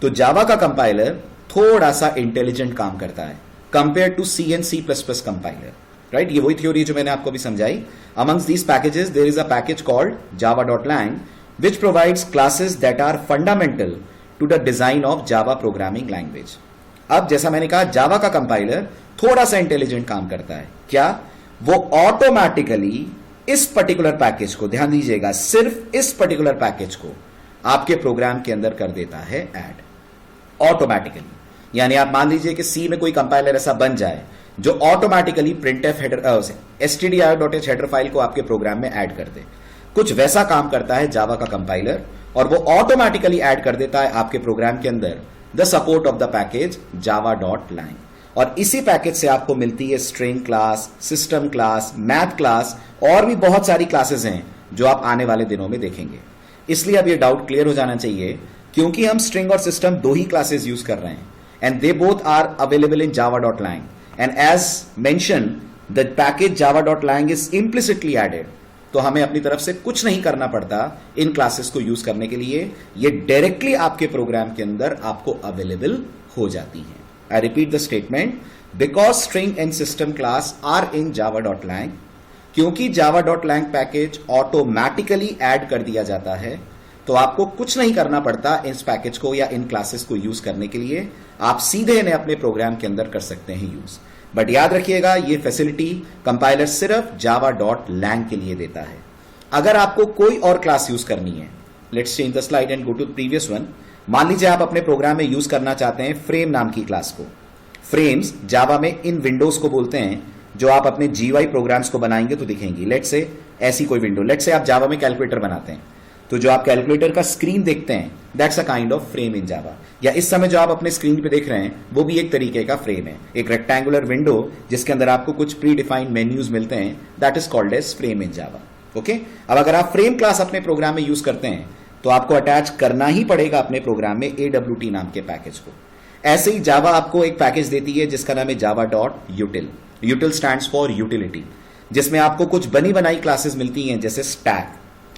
तो जावा का कंपाइलर थोड़ा सा इंटेलिजेंट काम करता है compare to C and C++ compiler, right? ये वही थ्योरी जो मैंने आपको अभी समझाई. Amongst these packages there is a package called java.lang which provides classes that are fundamental to the design of Java programming language. अब जैसा मैंने कहा जावा का कंपाइलर थोड़ा सा इंटेलिजेंट काम करता है. क्या? वो ऑटोमेटिकली इस पर्टिकुलर पैकेज को, ध्यान दीजिएगा, सिर्फ इस पर्टिकुलर पैकेज को आपके प्रोग्राम के अंदर कर देता है ऐड ऑटोमेटिकली. यानी आप मान लीजिए कि सी में कोई कंपाइलर ऐसा बन जाए जो automatically printf header stdio.h header file को आपके प्रोग्राम में ऐड कर दे. कुछ वैसा काम करता है जावा का कंपाइलर, और वो ऑटोमेटिकली ऐड कर देता है आपके प्रोग्राम के अंदर the support of the package java.lang। और इसी पैकेज से आपको मिलती है string class, system class, math class, और भी बहुत सारी क्लासेस हैं जो आप आने वाले दिनों में देखेंगे। इसलिए अब ये डाउट क्लियर हो जाना चाहिए, क्योंकि हम स्ट्रिंग और सिस्टम दो ही क्लासेस यूज कर रहे हैं, and they both are available in java.lang, and as mention the package java.lang is implicitly added. तो हमें अपनी तरफ से कुछ नहीं करना पड़ता इन क्लासेस को यूज करने के लिए, ये डायरेक्टली आपके प्रोग्राम के अंदर आपको अवेलेबल हो जाती है। I repeat the statement, because string and system class are in java.lang, क्योंकि java.lang पैकेज ऑटोमेटिकली ऐड कर दिया जाता है, तो आपको कुछ नहीं करना पड़ता इस पैकेज को या इन क्लासेस को यूज करने के लिए, आप सीधे इन्हें अपने प्रोग्राम के अंदर कर सकते हैं यूज। बट याद रखिएगा, ये फैसिलिटी कंपाइलर सिर्फ java.lang के लिए देता है। अगर आपको कोई और क्लास यूज करनी है, let's change the slide and go to previous one. मान लीजिए आप अपने प्रोग्राम में यूज करना चाहते हैं फ्रेम नाम की क्लास को। फ्रेम्स जावा में इन विंडोज को बोलते हैं जो आप अपने GUI प्रोग्राम्स को बनाएंगे तो दिखेंगी। लेट्स से ऐसी कोई विंडो, लेट्स से आप जावा में कैलकुलेटर बनाते हैं, तो जो आप कैलकुलेटर का स्क्रीन देखते हैं that's a kind of frame in Java. या इस समय जो आप अपने स्क्रीन पे देख रहे हैं वो भी एक तरीके का फ्रेम है, एक रेक्टेंगुलर विंडो जिसके अंदर आपको कुछ प्री डिफाइंड मेन्यूज मिलते हैं, that is called as frame in Java. Okay, अब अगर आप फ्रेम क्लास अपने प्रोग्राम में यूज करते हैं तो आपको अटैच करना ही पड़ेगा अपने प्रोग्राम में AWT नाम के पैकेज को। ऐसे ही जावा आपको एक पैकेज देती है जिसका नाम है java.util। util stands for utility, जिसमें आपको कुछ बनी बनाई क्लासेस मिलती हैं, जैसे स्टैक।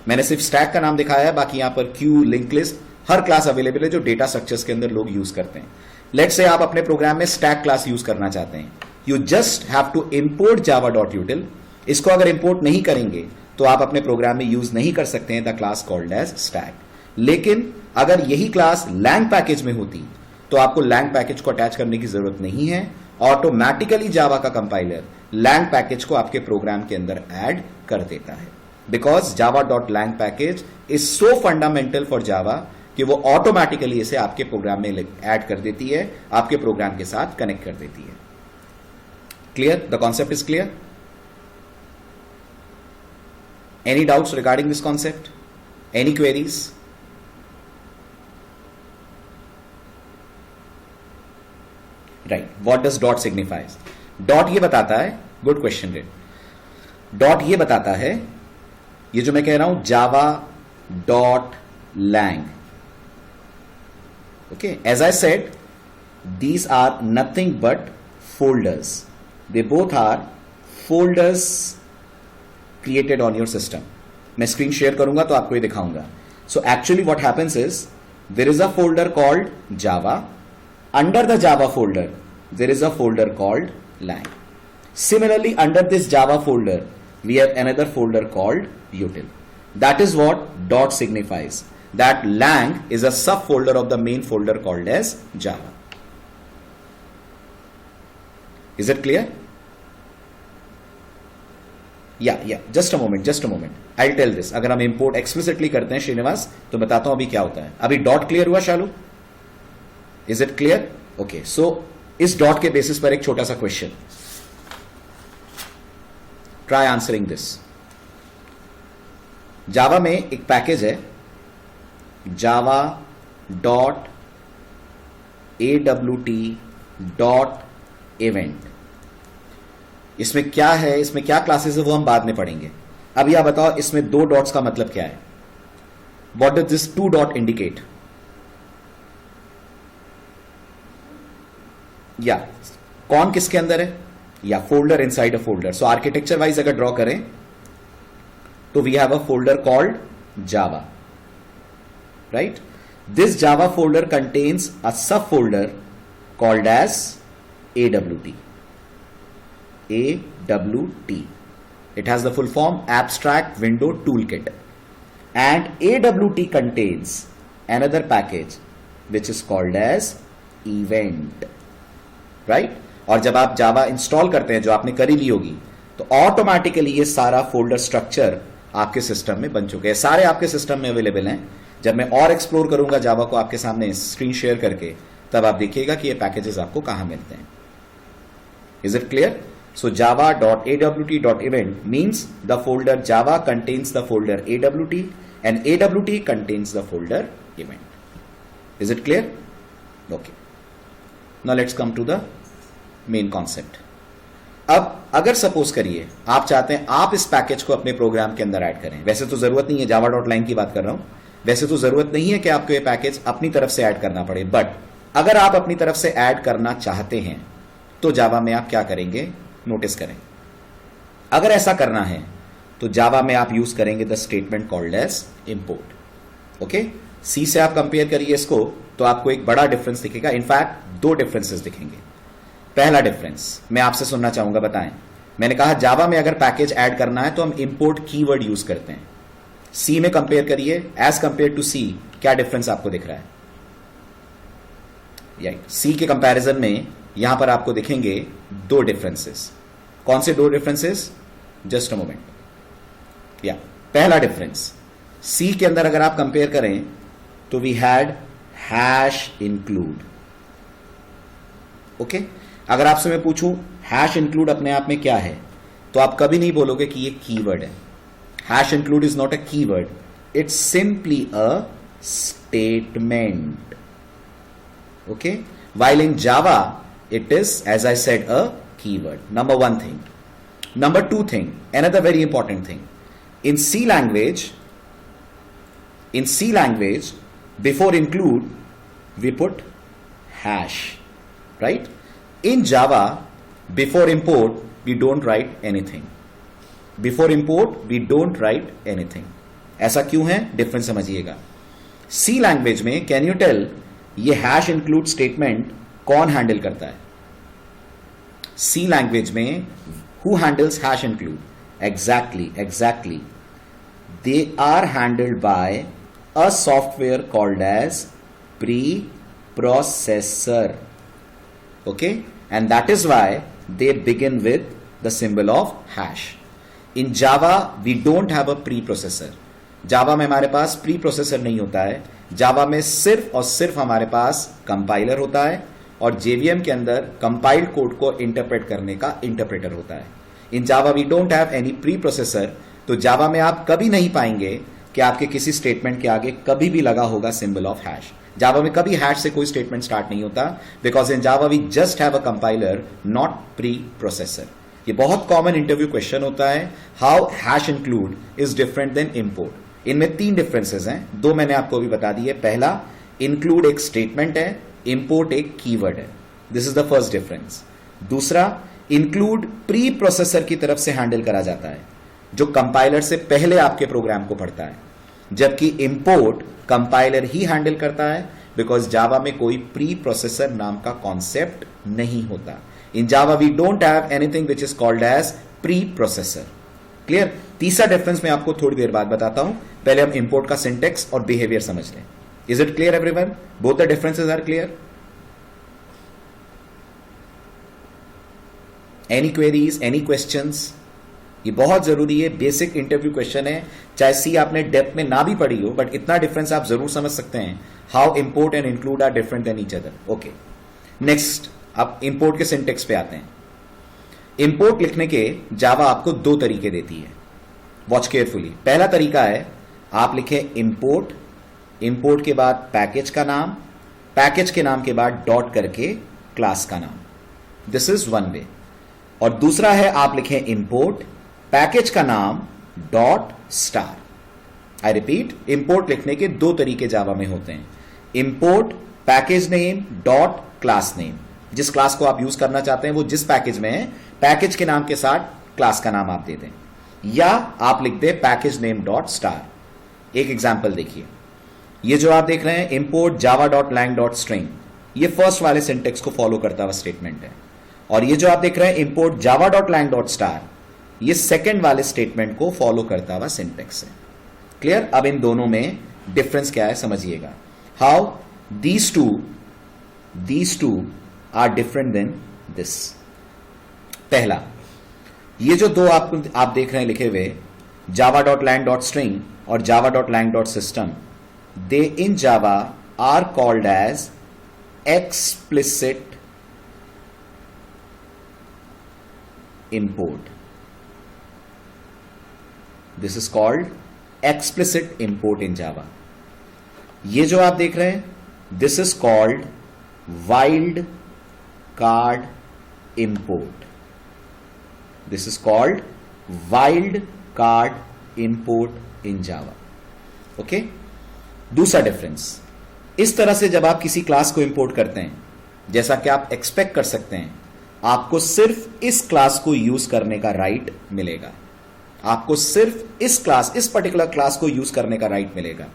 मैंने सिर्फ स्टैक का नाम दिखाया है, बाकी यहां पर क्यू, लिंक लिस्ट, हर क्लास अवेलेबल है जो डेटा स्ट्रक्चर्स के अंदर लोग यूज करते हैं। लेट्स से आप अपने प्रोग्राम में स्टैक क्लास यूज करना चाहते हैं, you just have to import java.util। इसको अगर इंपोर्ट नहीं करेंगे तो आप अपने प्रोग्राम में यूज नहीं कर सकते हैं the class called as stack. लेकिन अगर यही क्लास lang पैकेज में होती तो आपको lang पैकेज को अटैच करने की जरूरत नहीं है, ऑटोमेटिकली जावा का कंपाइलर lang पैकेज को आपके प्रोग्राम के अंदर ऐड कर देता है। Because java.lang package is so fundamental for Java कि वो ऑटोमेटिकली इसे आपके प्रोग्राम में ऐड कर देती है, आपके प्रोग्राम के साथ कनेक्ट कर देती है। Clear? The concept is clear? Any doubts regarding this concept? Any queries? Right. What does dot signifies? Dot ये बताता है, good question Red. Dot ये बताता है, ये जो मैं कह रहा हूं java.lang. Okay. As I said, these are nothing but folders. They both are folders created on your system. मैं स्क्रीन शेयर करूंगा तो आपको ये दिखाऊंगा। So actually what happens is there is a folder called Java. Under the Java folder there is a folder called lang. Similarly under this Java folder we have another folder called util. That is what dot signifies, that lang is a subfolder of the main folder called as Java. Is it clear? या just a moment I will tell this. अगर हम इंपोर्ट एक्सप्लिसिटली करते हैं श्रीनिवास तो बताता हूं अभी क्या होता है। अभी डॉट क्लियर हुआ Shalu? Is it clear? Okay, so इस डॉट के बेसिस पर एक छोटा सा question, try answering this. Java में एक पैकेज है java.awt.event। इसमें क्या है, इसमें क्या क्लासेस है वो हम बाद में पढ़ेंगे। अभी आप बताओ इसमें दो डॉट्स का मतलब क्या है? What does this two dot indicate? या कौन किसके अंदर है, या folder inside a folder. So architecture wise अगर ड्रॉ करें तो we have a folder called Java, right? This Java folder contains a sub folder called as AWT. It has the full form Abstract Window Toolkit, and AWT contains another package which is called as Event, right? और जब आप जावा इंस्टॉल करते हैं, जो आपने करी ली होगी, तो ऑटोमेटिकली ये सारा फोल्डर स्ट्रक्चर आपके सिस्टम में बन चुके हैं, सारे आपके सिस्टम में अवेलेबल हैं। जब मैं और एक्सप्लोर करूंगा जावा को आपके सामने स्क्रीन शेयर करके, तब आप देखिएगा कि ये पैकेजेस आपको कहां मिलते हैं। Is it clear? So java.awt.event means the folder Java contains the folder AWT and AWT contains the folder event. Is it clear? Okay. Now let's come to the main concept. अब अगर सपोज करिए आप चाहते हैं आप इस पैकेज को अपने प्रोग्राम के अंदर ऐड करें, वैसे तो जरूरत नहीं है, java.lang की बात कर रहा हूं, वैसे तो जरूरत नहीं है कि आपको ये पैकेज अपनी तरफ से ऐड करना पड़े, बट अगर आप अपनी तरफ से ऐड करना चाहते हैं तो जावा में आप क्या करेंगे, नोटिस करें। अगर ऐसा करना है तो जावा में आप यूज करेंगे the statement called as import. Okay, C से आप कंपेयर करिए इसको तो आपको एक बड़ा डिफरेंस दिखेगा, इनफैक्ट दो डिफरेंसेस दिखेंगे। पहला डिफरेंस मैं आपसे सुनना चाहूंगा, बताएं। मैंने कहा जावा में अगर पैकेज ऐड करना है तो हम इंपोर्ट कीवर्ड यूज करते हैं। सी में कंपेयर करिए, एज कंपेयर टू सी क्या डिफरेंस आपको दिख रहा है? सी के कंपैरिजन में यहां पर आपको दिखेंगे दो डिफरेंसेस। कौन से दो डिफरेंसेस? Just a moment. या पहला डिफरेंस, सी के अंदर अगर आप कंपेयर करें तो we had hash include. Okay, अगर आपसे मैं पूछूं हैश इंक्लूड अपने आप में क्या है, तो आप कभी नहीं बोलोगे कि ये कीवर्ड है। Hash include is not a keyword, it's simply a statement. Okay, while in Java it is, as I said, a keyword. Number one thing. Number two thing, another very important thing. In C language, before include we put hash, right? In Java, before import we don't write anything. Before import we don't write anything. ऐसा क्यों है? डिफरेंस समझिएगा। C लैंग्वेज में कैन यू टेल ये हैश इंक्लूड स्टेटमेंट कौन हैंडल करता है? सी लैंग्वेज में who handles hash include? Exactly they are handled by a software called as preprocessor. Okay, and that is why they begin with the symbol of hash. In Java we don't have a preprocessor. Java में हमारे पास प्री प्रोसेसर नहीं होता है। जावा में सिर्फ और सिर्फ हमारे पास कंपाइलर होता है और जेवीएम के अंदर कंपाइल्ड कोड को इंटरप्रेट करने का इंटरप्रेटर होता है। In Java we don't have any preprocessor. तो जावा में आप कभी नहीं पाएंगे कि आपके किसी स्टेटमेंट के आगे कभी भी लगा होगा सिंबल ऑफ हैश। जावा में कभी हैश से कोई स्टेटमेंट स्टार्ट नहीं होता, because in Java we just have a compiler, not preprocessor. ये बहुत कॉमन इंटरव्यू क्वेश्चन होता है, how hash include is different than import. इनमें तीन डिफरेंसेस हैं, दो मैंने आपको अभी बता दिए। पहला, इंक्लूड एक स्टेटमेंट है, इंपोर्ट एक कीवर्ड है। This is the first difference. दूसरा, इंक्लूड प्री प्रोसेसर की तरफ से हैंडल करा जाता है, जो कंपाइलर से पहले आपके प्रोग्राम को पढ़ता है, जबकि इंपोर्ट कंपाइलर ही हैंडल करता है, बिकॉज जावा में कोई प्री प्रोसेसर नाम का कॉन्सेप्ट नहीं होता। In Java we don't have anything which is called as preprocessor. Clear? तीसरा डिफरेंस मैं आपको थोड़ी देर बाद बताता हूं, पहले हम इंपोर्ट का सिंटेक्स और बिहेवियर समझ लें। Is it clear everyone? Both the differences are clear? Any queries, any questions? ये बहुत जरूरी है, बेसिक इंटरव्यू क्वेश्चन है। चाहे सी आपने डेप्थ में ना भी पढ़ी हो, बट इतना डिफरेंस आप जरूर समझ सकते हैं, how import and include are different than each other. Okay, next अब इंपोर्ट के सिंटेक्स पे आते हैं। इंपोर्ट लिखने के जावा आपको दो तरीके देती है, वॉच केयरफुली। पहला तरीका है, आप लिखें इंपोर्ट, इंपोर्ट के बाद पैकेज का नाम, पैकेज के नाम के बाद डॉट करके क्लास का नाम। This is one way. और दूसरा है, आप लिखें इंपोर्ट, पैकेज का नाम dot star. I repeat, import लिखने के दो तरीके जावा में होते हैं, import package name dot class name. जिस क्लास को आप यूज करना चाहते हैं वो जिस पैकेज में है, पैकेज के नाम के साथ क्लास का नाम आप दे दें, या आप लिख दें पैकेज नेम डॉट स्टार। एक एग्जांपल देखिए, ये जो आप देख रहे हैं import Java dot lang dot string, ये फर्स्ट वाले सिंटेक्स को फॉलो करता हुआ स्टेटमेंट है, और ये जो आप देख रहे हैं import Java dot lang dot star, ये सेकेंड वाले स्टेटमेंट को फॉलो करता हुआ सिंटेक्स है। क्लियर? अब इन दोनों में डिफरेंस क्या है समझिएगा, how these two are different than this. पहला, ये जो दो आप देख रहे हैं लिखे हुए, Java dot lang dot string और Java dot lang dot system, they in Java are called as explicit import. This is called explicit import in Java. ये जो आप देख रहे हैं, this is called wild card import. This is called wild card import in Java. Okay? दूसरा डिफरेंस, इस तरह से जब आप किसी क्लास को इंपोर्ट करते हैं, जैसा कि आप एक्सपेक्ट कर सकते हैं, आपको सिर्फ इस क्लास को यूज करने का राइट मिलेगा. आपको सिर्फ इस पर्टिकुलर क्लास को यूज करने का राइट मिलेगा.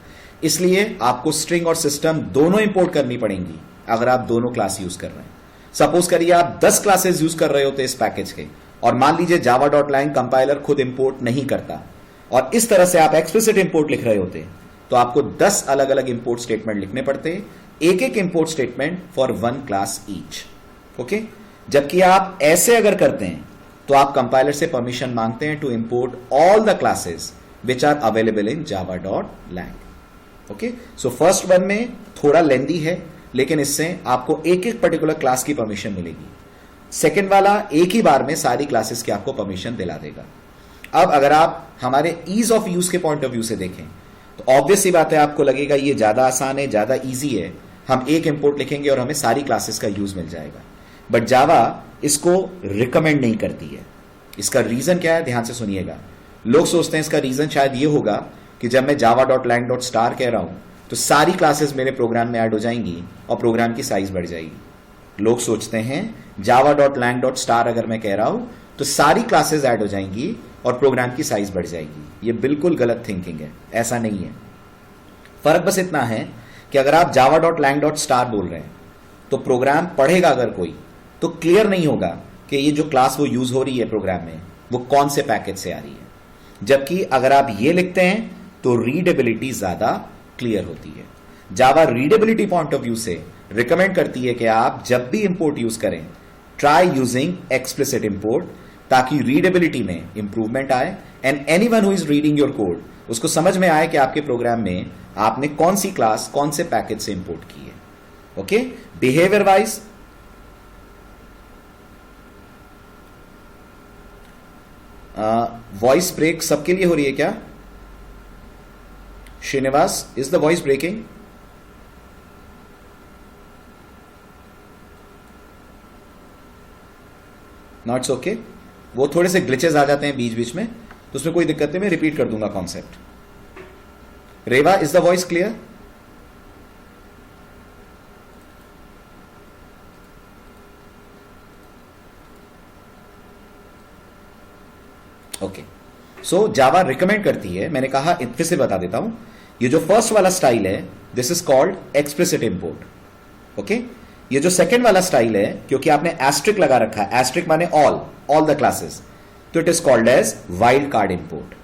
इसलिए आपको स्ट्रिंग और सिस्टम दोनों इंपोर्ट करनी पड़ेंगी अगर आप दोनों क्लास यूज कर रहे हैं. सपोज करिए आप 10 क्लासेस यूज कर रहे होते इस पैकेज के, और मान लीजिए java.lang कंपाइलर खुद इंपोर्ट नहीं करता, और इस तरह से आप एक्सप्लिसिट इंपोर्ट लिख रहे होते, तो आपको 10 अलग अलग इंपोर्ट स्टेटमेंट लिखने पड़ते, एक एक import statement for 1 class each. Okay, जबकि आप ऐसे अगर करते हैं तो आप कंपाइलर से परमिशन मांगते हैं to import all the classes which are available in java.lang. Okay, so first one में थोड़ा लेंदी है, लेकिन इससे आपको एक एक पर्टिकुलर क्लास की परमिशन मिलेगी. सेकेंड वाला एक ही बार में सारी क्लासेस की आपको परमिशन दिला देगा. अब अगर आप हमारे ईज ऑफ यूज के पॉइंट ऑफ व्यू से देखें तो ऑब्वियस सी बात है, आपको लगेगा ये ज्यादा आसान है, ज्यादा इजी है, हम एक इंपोर्ट लिखेंगे और हमें सारी क्लासेस का यूज मिल जाएगा. बट जावा इसको रिकमेंड नहीं करती है. इसका रीजन क्या है, ध्यान से सुनिएगा. लोग सोचते हैं इसका रीजन शायद ये होगा कि जब मैं java.lang.star कह रहा हूं तो सारी क्लासेस मेरे प्रोग्राम में ऐड हो जाएंगी और प्रोग्राम की साइज बढ़ जाएगी. लोग सोचते हैं java.lang.star अगर मैं कह रहा हूं तो सारी क्लासेस ऐड हो जाएंगी और प्रोग्राम की साइज बढ़ जाएगी. ये बिल्कुल गलत थिंकिंग है, ऐसा नहीं है. फर्क बस इतना है कि अगर आप java.lang.star बोल रहे हैं तो प्रोग्राम पढ़ेगा अगर कोई, तो क्लियर नहीं होगा कि ये जो क्लास वो यूज हो रही है प्रोग्राम में वो कौन से पैकेज से आ रही है. जबकि अगर आप ये लिखते हैं तो रीडेबिलिटी ज्यादा क्लियर होती है. जावा रीडेबिलिटी पॉइंट ऑफ व्यू से रिकमेंड करती है कि आप जब भी इंपोर्ट यूज करें, ट्राई यूजिंग एक्सप्लिसिट इंपोर्ट, ताकि रीडेबिलिटी में इंप्रूवमेंट आए and anyone who is reading your code उसको समझ में आए कि आपके प्रोग्राम में आपने कौन सी क्लास कौन से पैकेज से इंपोर्ट की है. Okay, behaviour wise voice break सबके लिए हो रही है क्या? Srinivas, is the voice breaking? नॉट्स ओके. वो थोड़े से ग्लिचेस आ जाते हैं बीच बीच में, तो उसमें कोई दिक्कत नहीं, मैं रिपीट कर दूंगा concept. Reva, is the voice clear? Okay, so Java recommend करती है, मैंने कहा फिर से बता देता हूं, ये जो फर्स्ट वाला स्टाइल है this is called explicit import. Okay, ये जो सेकंड वाला स्टाइल है, क्योंकि आपने एस्ट्रिक लगा रखा है, एस्ट्रिक माने ऑल द क्लासेस, तो it is called as wild card import.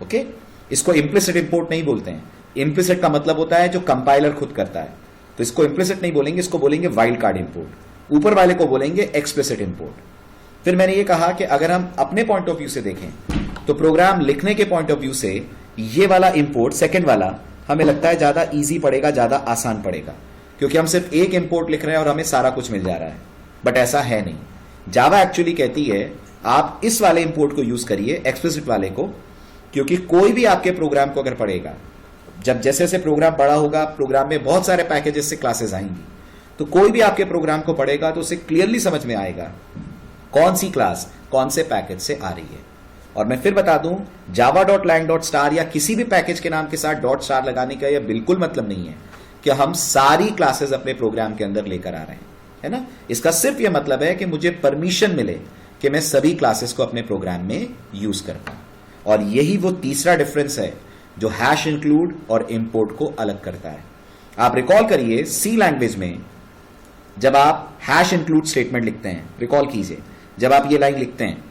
Okay, इसको इंप्लिसिट इंपोर्ट नहीं बोलते हैं. इंप्लिसिट का मतलब होता है जो कंपाइलर खुद करता है, तो इसको इंप्लिसिट नहीं बोलेंगे, इसको बोलेंगे वाइल्ड कार्ड इंपोर्ट. ऊपर वाले को बोलेंगे एक्सप्लिसिट इंपोर्ट. फिर मैंने ये कहा कि अगर हम अपने पॉइंट ऑफ व्यू से देखें तो प्रोग्राम लिखने के पॉइंट ऑफ व्यू से ये वाला इंपोर्ट, सेकंड वाला, हमें लगता है ज्यादा इजी पड़ेगा, ज्यादा आसान पड़ेगा, क्योंकि हम सिर्फ एक इंपोर्ट लिख रहे हैं और हमें सारा कुछ मिल जा रहा है. बट ऐसा है नहीं. जावा एक्चुअली कहती है आप इस वाले इंपोर्ट को यूज करिए, एक्सप्लिसिट वाले को, क्योंकि कोई भी आपके प्रोग्राम को अगर पढ़ेगा, जब जैसे जैसे प्रोग्राम बड़ा होगा, प्रोग्राम में बहुत सारे पैकेजेस से क्लासेस आएंगी, तो कोई भी आपके प्रोग्राम को पढ़ेगा तो उसे क्लियरली समझ में आएगा कौन सी क्लास कौन से पैकेज से आ रही है. और मैं फिर बता दूं, java.lang.star या किसी भी पैकेज के नाम के साथ .star लगाने का यह बिल्कुल मतलब नहीं है कि हम सारी क्लासेस अपने प्रोग्राम के अंदर लेकर आ रहे हैं, है ना. इसका सिर्फ यह मतलब है कि मुझे परमिशन मिले कि मैं सभी क्लासेस को अपने प्रोग्राम में यूज कर पाऊं. और यही वो तीसरा डिफरेंस है जो हैश इंक्लूड और इंपोर्ट को अलग करता है. आप रिकॉल करिए, सी लैंग्वेज में जब आप हैश इंक्लूड स्टेटमेंट लिखते हैं, रिकॉल कीजिए, जब आप ये लाइन लिखते हैं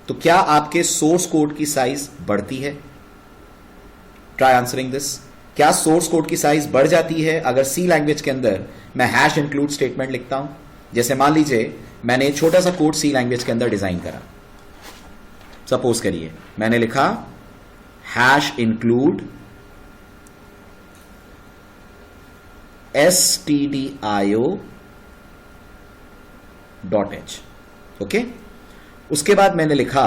तो क्या आपके सोर्स कोड की साइज बढ़ती है? Try answering this. क्या सोर्स कोड की साइज बढ़ जाती है अगर सी लैंग्वेज के अंदर मैं हैश इंक्लूड स्टेटमेंट लिखता हूं? जैसे मान लीजिए मैंने एक छोटा सा कोड सी लैंग्वेज के अंदर डिजाइन करा. सपोज करिए मैंने लिखा हैश इंक्लूड stdio.h. ओके, उसके बाद मैंने लिखा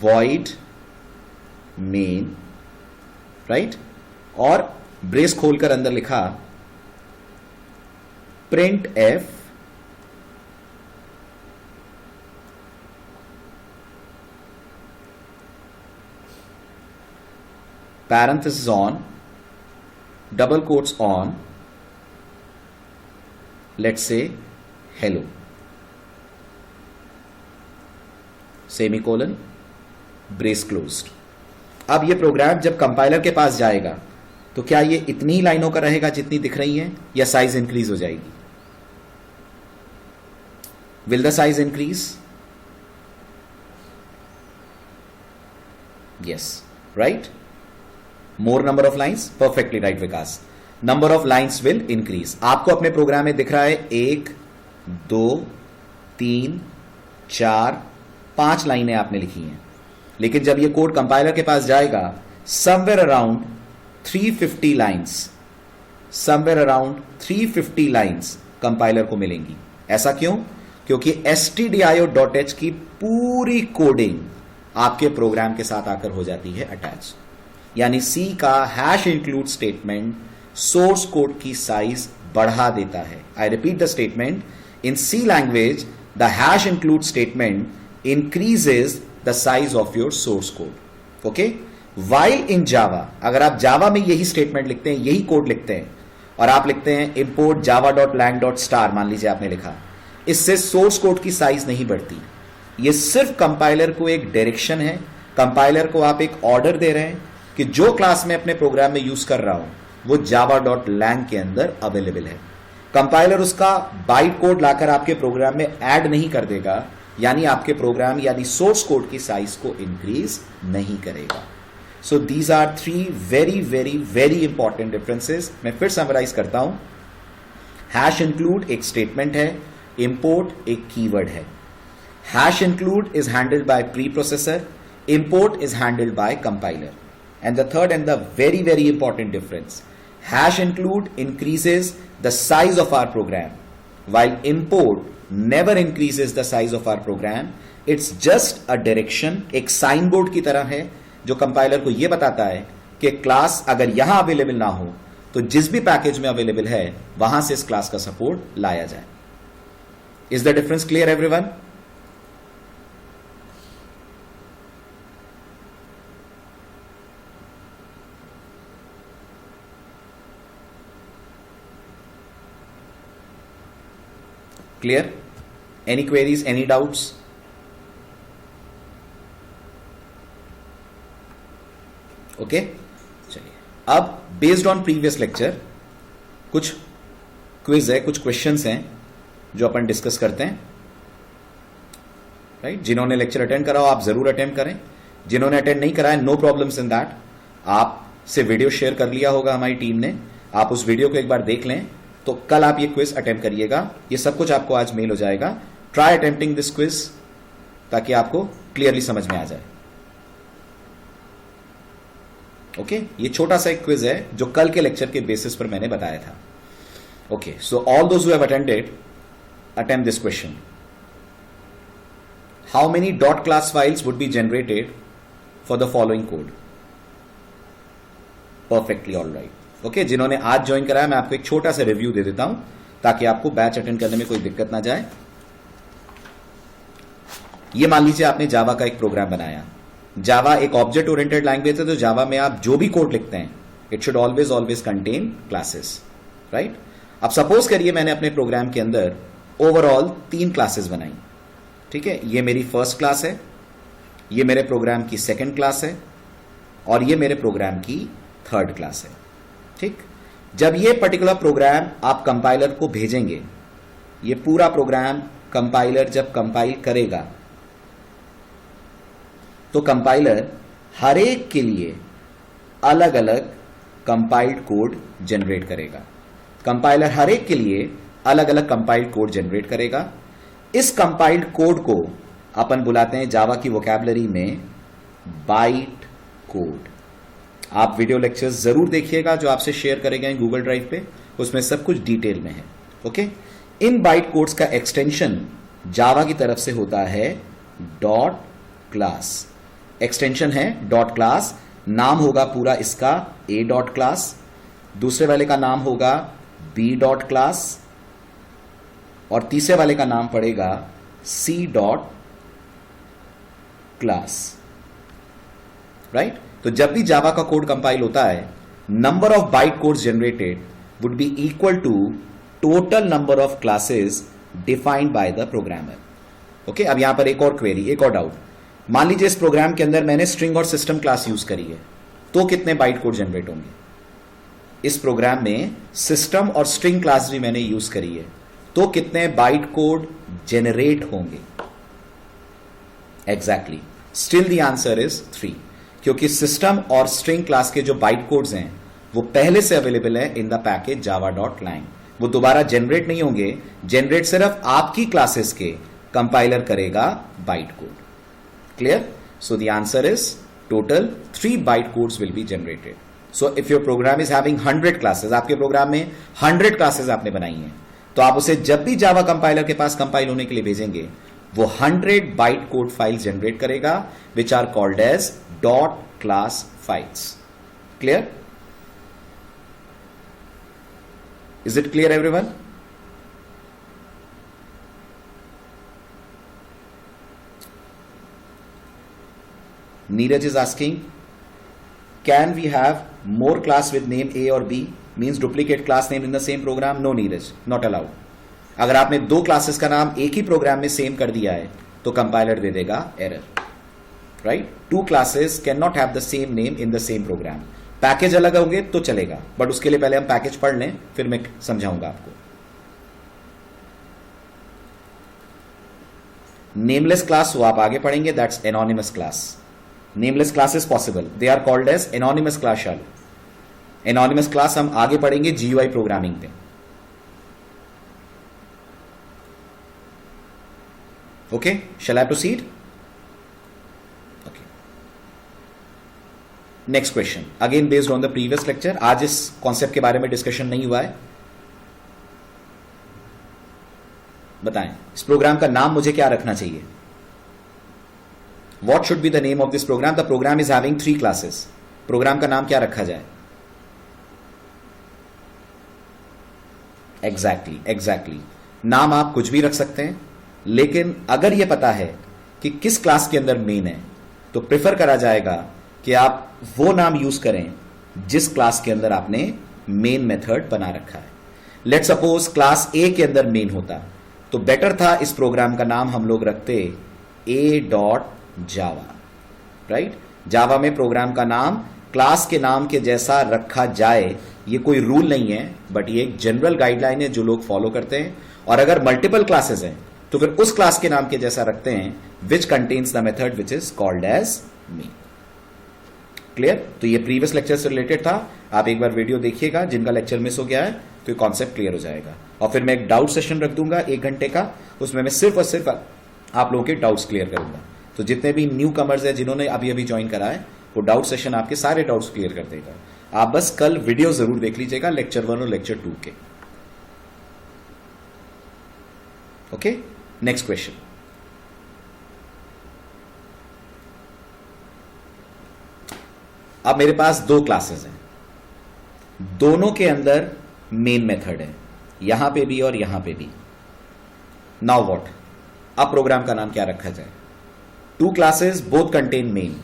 void main, राइट, और ब्रेस खोलकर अंदर लिखा print F parenthesis on, double quotes on, let's say hello, semicolon, brace closed. अब ये प्रोग्राम जब कंपाइलर के पास जाएगा तो क्या ये इतनी ही लाइनों का रहेगा जितनी दिख रही है, या साइज इंक्रीज हो जाएगी? Will the size increase? Yes, right. More number of lines, perfectly right Vikas. Number of lines will increase. आपको अपने प्रोग्राम में दिख रहा है 1, 2, 3, 4, 5 लाइनें आपने लिखी हैं, लेकिन जब ये कोड कंपाइलर के पास जाएगा somewhere around 350 lines, somewhere around 350 lines compiler को मिलेंगी. ऐसा क्यों? क्योंकि stdio.h की पूरी कोडिंग आपके प्रोग्राम के साथ आकर हो जाती है अटैच. यानी सी का hash include statement source code की साइज बढ़ा देता है. I repeat the statement. In C language the hash include statement increases the size of your source code. Okay. While in Java, अगर आप जावा में यही स्टेटमेंट लिखते हैं, यही कोड लिखते हैं, और आप लिखते हैं इंपोर्ट java.lang.star, मान लीजिए आपने लिखा, इससे सोर्स कोड की साइज नहीं बढ़ती. ये सिर्फ कंपाइलर को एक डायरेक्शन है. कंपाइलर को आप एक ऑर्डर दे रहे हैं कि जो क्लास में अपने प्रोग्राम में यूज कर रहा हूं वो java.lang के अंदर अवेलेबल है. कंपाइलर उसका बाइट कोड लाकर आपके प्रोग्राम में ऐड नहीं कर देगा, यानी आपके प्रोग्राम यानी सोर्स कोड की साइज को इंक्रीज नहीं करेगा. So these are 3 very very very important differences. मैं फिर समराइज करता हूं. हैश इंक्लूड एक स्टेटमेंट है, इंपोर्ट एक कीवर्ड है. Hash include is handled by preprocessor, import is handled by compiler. And the third and the very very important difference, hash include increases the size of our program, while import never increases the size of our program. It's just a direction, एक साइन बोर्ड की तरह है जो कंपाइलर को यह बताता है कि क्लास अगर यहां अवेलेबल ना हो तो जिस भी पैकेज में अवेलेबल है वहां से इस क्लास का सपोर्ट लाया जाए. Is the difference clear everyone? Clear? Any queries, any doubts? Okay? चलिए, अब बेस्ड ऑन प्रीवियस लेक्चर कुछ क्विज है, कुछ क्वेश्चंस हैं जो अपन डिस्कस करते हैं. राइट? जिन्होंने लेक्चर अटेंड करा हो आप जरूर अटेंड करें. जिन्होंने अटेंड नहीं करा है, नो प्रॉब्लम्स इन दैट. आपसे वीडियो शेयर कर लिया होगा हमारी टीम ने, आप उस वीडियो को एक बार देख लें तो कल आप ये क्विज अटेम्प्ट करिएगा. ये सब कुछ आपको आज मेल हो जाएगा. ट्राई अटेम्प्टिंग दिस क्विज ताकि आपको क्लियरली समझ में आ जाए. ओके, ये छोटा सा एक क्विज है जो कल के लेक्चर के बेसिस पर मैंने बताया था. Okay, so all those who have attended attempt this question. How many dot class files would be generated for the following code? Perfectly all right. Okay, जिन्होंने आज ज्वाइन करा है मैं आपको एक छोटा सा रिव्यू दे देता हूं ताकि आपको बैच अटेंड करने में कोई दिक्कत ना जाए. ये मान लीजिए आपने जावा का एक प्रोग्राम बनाया. जावा एक ऑब्जेक्ट ओरिएंटेड लैंग्वेज है, तो जावा में आप जो भी कोड लिखते हैं it should always always contain classes. Right? अब सपोज करिए मैंने अपने प्रोग्राम के अंदर ओवरऑल 3 क्लासेस बनाई. ठीक है, ये मेरी फर्स्ट क्लास है, ये मेरे प्रोग्राम की सेकेंड क्लास है, और ये मेरे प्रोग्राम की थर्ड क्लास है. ठीक, जब ये पर्टिकुलर प्रोग्राम आप कंपाइलर को भेजेंगे, ये पूरा प्रोग्राम कंपाइलर जब कंपाइल करेगा तो कंपाइलर हर एक के लिए अलग अलग कंपाइल्ड कोड जनरेट करेगा. कंपाइलर हर एक के लिए अलग अलग कंपाइल्ड कोड जनरेट करेगा. इस कंपाइल्ड कोड को अपन बुलाते हैं जावा की वोकैबुलरी में बाइट कोड. आप वीडियो लेक्चर्स जरूर देखिएगा जो आपसे शेयर करे गए गूगल ड्राइव पे, उसमें सब कुछ डिटेल में है. ओके, इन बाइट कोड्स का एक्सटेंशन जावा की तरफ से होता है डॉट क्लास, एक्सटेंशन है डॉट क्लास, नाम होगा पूरा इसका ए डॉट क्लास, दूसरे वाले का नाम होगा बी डॉट क्लास और तीसरे वाले का नाम पड़ेगा सी डॉट क्लास, राइट। तो जब भी जावा का कोड कंपाइल होता है, number of byte codes generated would be equal to total number of classes defined by the programmer. Okay, अब यहां पर एक और क्वेरी, एक और डाउट। मान लीजिए इस प्रोग्राम के अंदर मैंने स्ट्रिंग और सिस्टम क्लास यूज करी है, तो कितने बाइट कोड जनरेट होंगे? इस प्रोग्राम में सिस्टम और स्ट्रिंग क्लास भी मैंने यूज करी है, तो कितने बाइट कोड जनरेट होंगे? Exactly, still the answer is 3, क्योंकि सिस्टम और स्ट्रिंग क्लास के जो बाइट कोड्स हैं वो पहले से अवेलेबल है इन द पैकेज java.lang, वो दोबारा जनरेट नहीं होंगे, जनरेट सिर्फ आपकी क्लासेस के कंपाइलर करेगा byte code. Clear? So the answer is total 3 byte codes will be generated. So if your program is having 100 classes, आपके प्रोग्राम में 100 क्लासेस आपने बनाई हैं, तो आप उसे जब भी जावा कंपाइलर के पास कंपाइल होने के लिए भेजेंगे, वो 100 बाइट कोड फाइल्स जनरेट करेगा, which are called as dot class files. Clear? Is it clear, everyone? Neeraj is asking, can we have more class with name A or B? Means duplicate class name in the same program? No, Neeraj, not allowed. अगर आपने 2 क्लासेस का नाम एक ही प्रोग्राम में सेम कर दिया है, तो कंपाइलर दे देगा error, right? 2 classes can not have the same name in the same programme. Package अलग होंगे तो चलेगा, बट उसके लिए पहले हम पैकेज पढ़ लें, फिर मैं समझाऊंगा आपको। नेमलेस क्लास वो आप आगे पढ़ेंगे, that's anonymous class. Nameless class is possible, they are called as anonymous class shall. Anonymous class हम आगे पढ़ेंगे जीयूआई प्रोग्रामिंग पे। Okay, shall I proceed? Next question, again based on the previous lecture. आज इस कॉन्सेप्ट के बारे में डिस्कशन नहीं हुआ है। बताएं, इस प्रोग्राम का नाम मुझे क्या रखना चाहिए? What should be the name of this program? The program is having 3 classes. Program का नाम क्या रखा जाए? एग्जैक्टली नाम आप कुछ भी रख सकते हैं, लेकिन अगर यह पता है कि किस क्लास के अंदर मेन है, तो प्रेफर करा जाएगा कि आप वो नाम यूज करें जिस क्लास के अंदर आपने मेन मेथड बना रखा है। लेट सपोज क्लास ए के अंदर मेन होता, तो बेटर था इस प्रोग्राम का नाम हम लोग रखते a.java, राइट? जावा में प्रोग्राम का नाम क्लास के नाम के जैसा रखा जाए, ये कोई रूल नहीं है, बट ये एक जनरल गाइडलाइन है जो लोग फॉलो करते हैं। और अगर मल्टीपल क्लासेस हैं तो फिर उस क्लास के नाम के जैसा रखते हैं which contains the method which is called as main. Clear? तो ये प्रीवियस लेक्चर से रिलेटेड था, आप एक बार वीडियो देखिएगा, जिनका लेक्चर मिस हो गया है तो ये कॉन्सेप्ट क्लियर हो जाएगा। और फिर मैं एक डाउट सेशन रख दूंगा 1 घंटे का, उसमें मैं सिर्फ और सिर्फ आप लोगों के डाउट्स क्लियर करूंगा। तो जितने भी न्यू कमर्स है, जिन्होंने अभी अभी ज्वाइन करा है, वो डाउट सेशन आपके सारे डाउट्स क्लियर कर देगा। आप बस कल वीडियो जरूर देख लीजिएगा लेक्चर 1 और लेक्चर 2 के। Okay, next question. अब मेरे पास 2 क्लासेस हैं, दोनों के अंदर मेन मेथड है, यहां पे भी और यहां पे भी। Now what? अब प्रोग्राम का नाम क्या रखा जाए? 2 classes both contain main.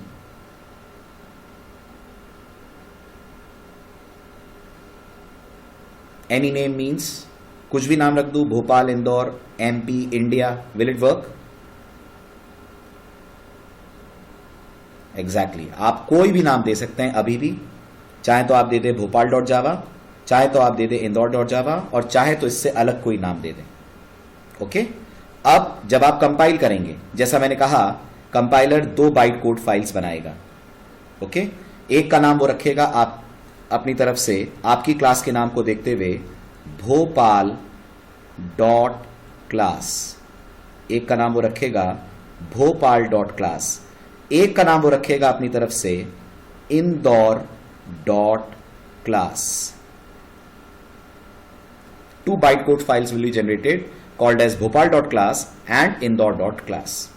Any name means कुछ भी नाम रख दूं, Bhopal, Indore, MP, India, will it work? Exactly, आप कोई भी नाम दे सकते हैं अभी भी, चाहे तो आप दे दें भोपाल.java, चाहे तो आप दे दें इंदौर.java, और चाहे तो इससे अलग कोई नाम दे दें। ओके, अब जब आप कंपाइल करेंगे, जैसा मैंने कहा, कंपाइलर 2 बाइट कोड फाइल्स बनाएगा। ओके, एक का नाम वो रखेगा आप अपनी तरफ से आपकी क्लास के नाम को देखते हुए भोपाल डॉट क्लास, एक का नाम वो रखेगा भोपाल डॉट क्लास, एक का नाम वो रखेगा अपनी तरफ से Indore dot class. 2 byte code files will be generated called as Bhopal dot class and Indore dot class.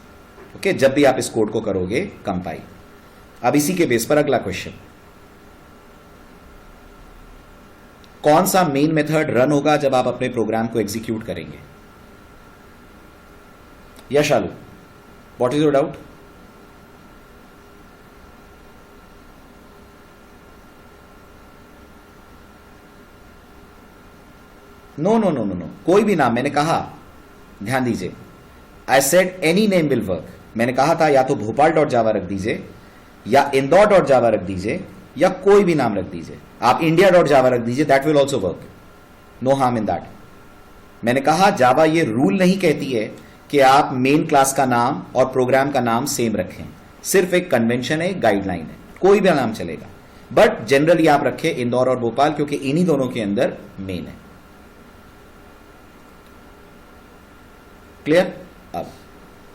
Okay, जब भी आप इस कोड को करोगे कंपाइल। अब इसी के बेस पर अगला क्वेश्चन, कौन सा मेन मेथड रन होगा जब आप अपने प्रोग्राम को एग्जीक्यूट करेंगे? यश आलू, what is your doubt? No no no no no, कोई भी नाम, मैंने कहा, ध्यान दीजिए, I said any name will work. मैंने कहा था या तो भोपाल डॉट जावा रख दीजिए, या इंदौर डॉट जावा रख दीजिए, या कोई भी नाम रख दीजिए। आप इंडिया डॉट जावा रख दीजिए, that will also work, no harm in that. मैंने कहा जावा ये रूल नहीं कहती है कि आप मेन क्लास का नाम और प्रोग्राम का नाम सेम रखें, सिर्फ एक कन्वेंशन है, गाइडलाइन है, कोई भी नाम चलेगा, बट जनरली आप रखें इंदौर और भोपाल, क्योंकि इन्हीं दोनों के अंदर मेन है। क्लियर? अब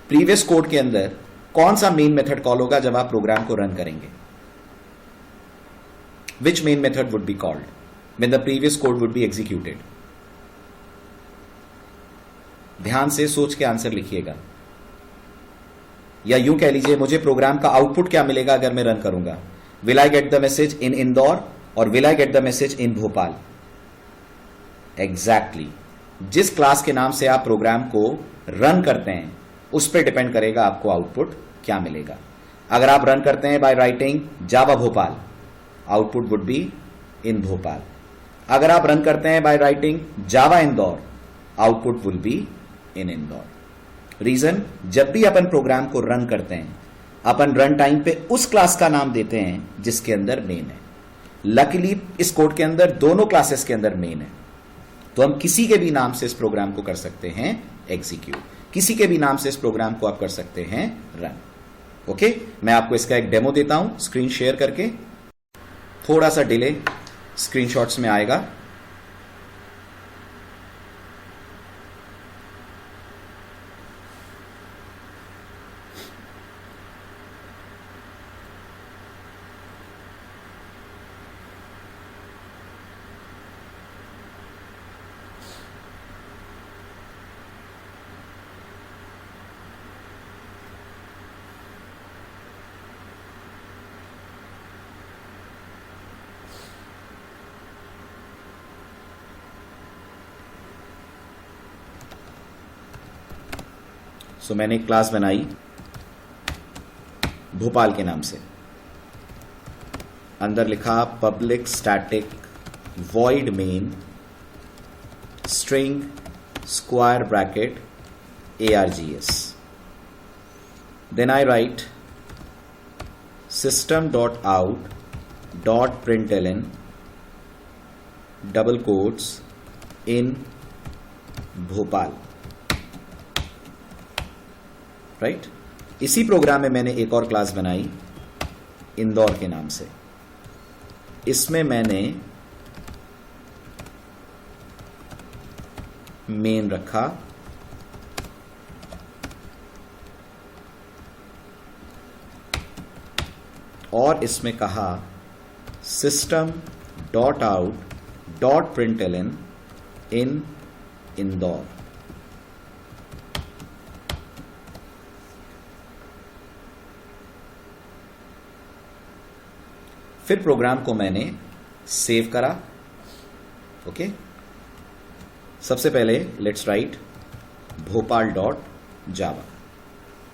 प्रीवियस कोड के अंदर कौन सा मेन मेथड कॉल होगा जब आप प्रोग्राम को रन करेंगे? Which main method would be called when the previous code would be executed? ध्यान से सोच के आंसर लिखिएगा, या यूं कह लीजिए, मुझे प्रोग्राम का आउटपुट क्या मिलेगा अगर मैं रन करूंगा? Will I get the message in Indore और will I get the message in Bhopal? Exactly, जिस क्लास के नाम से आप प्रोग्राम को रन करते हैं उस पर डिपेंड करेगा आपको आउटपुट क्या मिलेगा। अगर आप रन करते हैं by writing Java Bhopal, output would be in Bhopal. अगर आप रन करते हैं by writing Java Indore, output will be in Indore. Reason, जब भी अपन प्रोग्राम को रन करते हैं अपन रन टाइम पे उस क्लास का नाम देते हैं जिसके अंदर मेन है। लकीली इस कोड के अंदर दोनों क्लासेस के अंदर मेन है, तो हम किसी के भी नाम से इस प्रोग्राम को कर सकते हैं एग्जीक्यूट, किसी के भी नाम से इस प्रोग्राम को आप कर सकते हैं रन। ओके, मैं आपको इसका एक डेमो देता हूं स्क्रीन शेयर करके, थोड़ा सा डिले स्क्रीनशॉट्स में आएगा। सो मैंने एक क्लास बनाई भोपाल के नाम से, अंदर लिखा public static void main string square bracket ARGS, then I write system.out.println double quotes in Bhopal, right. इसी प्रोग्राम में मैंने एक और क्लास बनाई इंदौर के नाम से, इसमें मैंने मेन रखा, और इसमें कहा system.out.println इन इंदौर। फिर प्रोग्राम को मैंने सेव करा। ओके, सबसे पहले लेट्स राइट भोपाल डॉट जावा,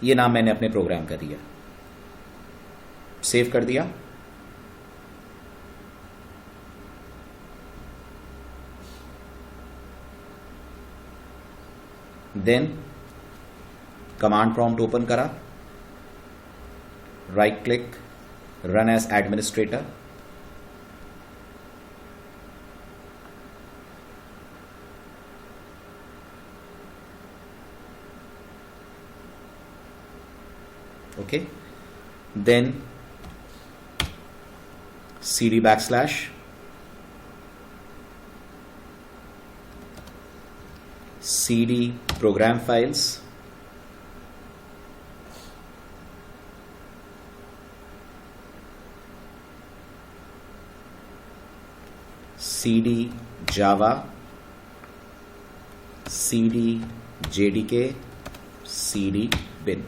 ये नाम मैंने अपने प्रोग्राम का दिया, सेव कर दिया। देन कमांड प्रॉम्प्ट ओपन करा, right click, run as administrator, okay, then cd backslash cd program files, cd java, cd jdk cd bin.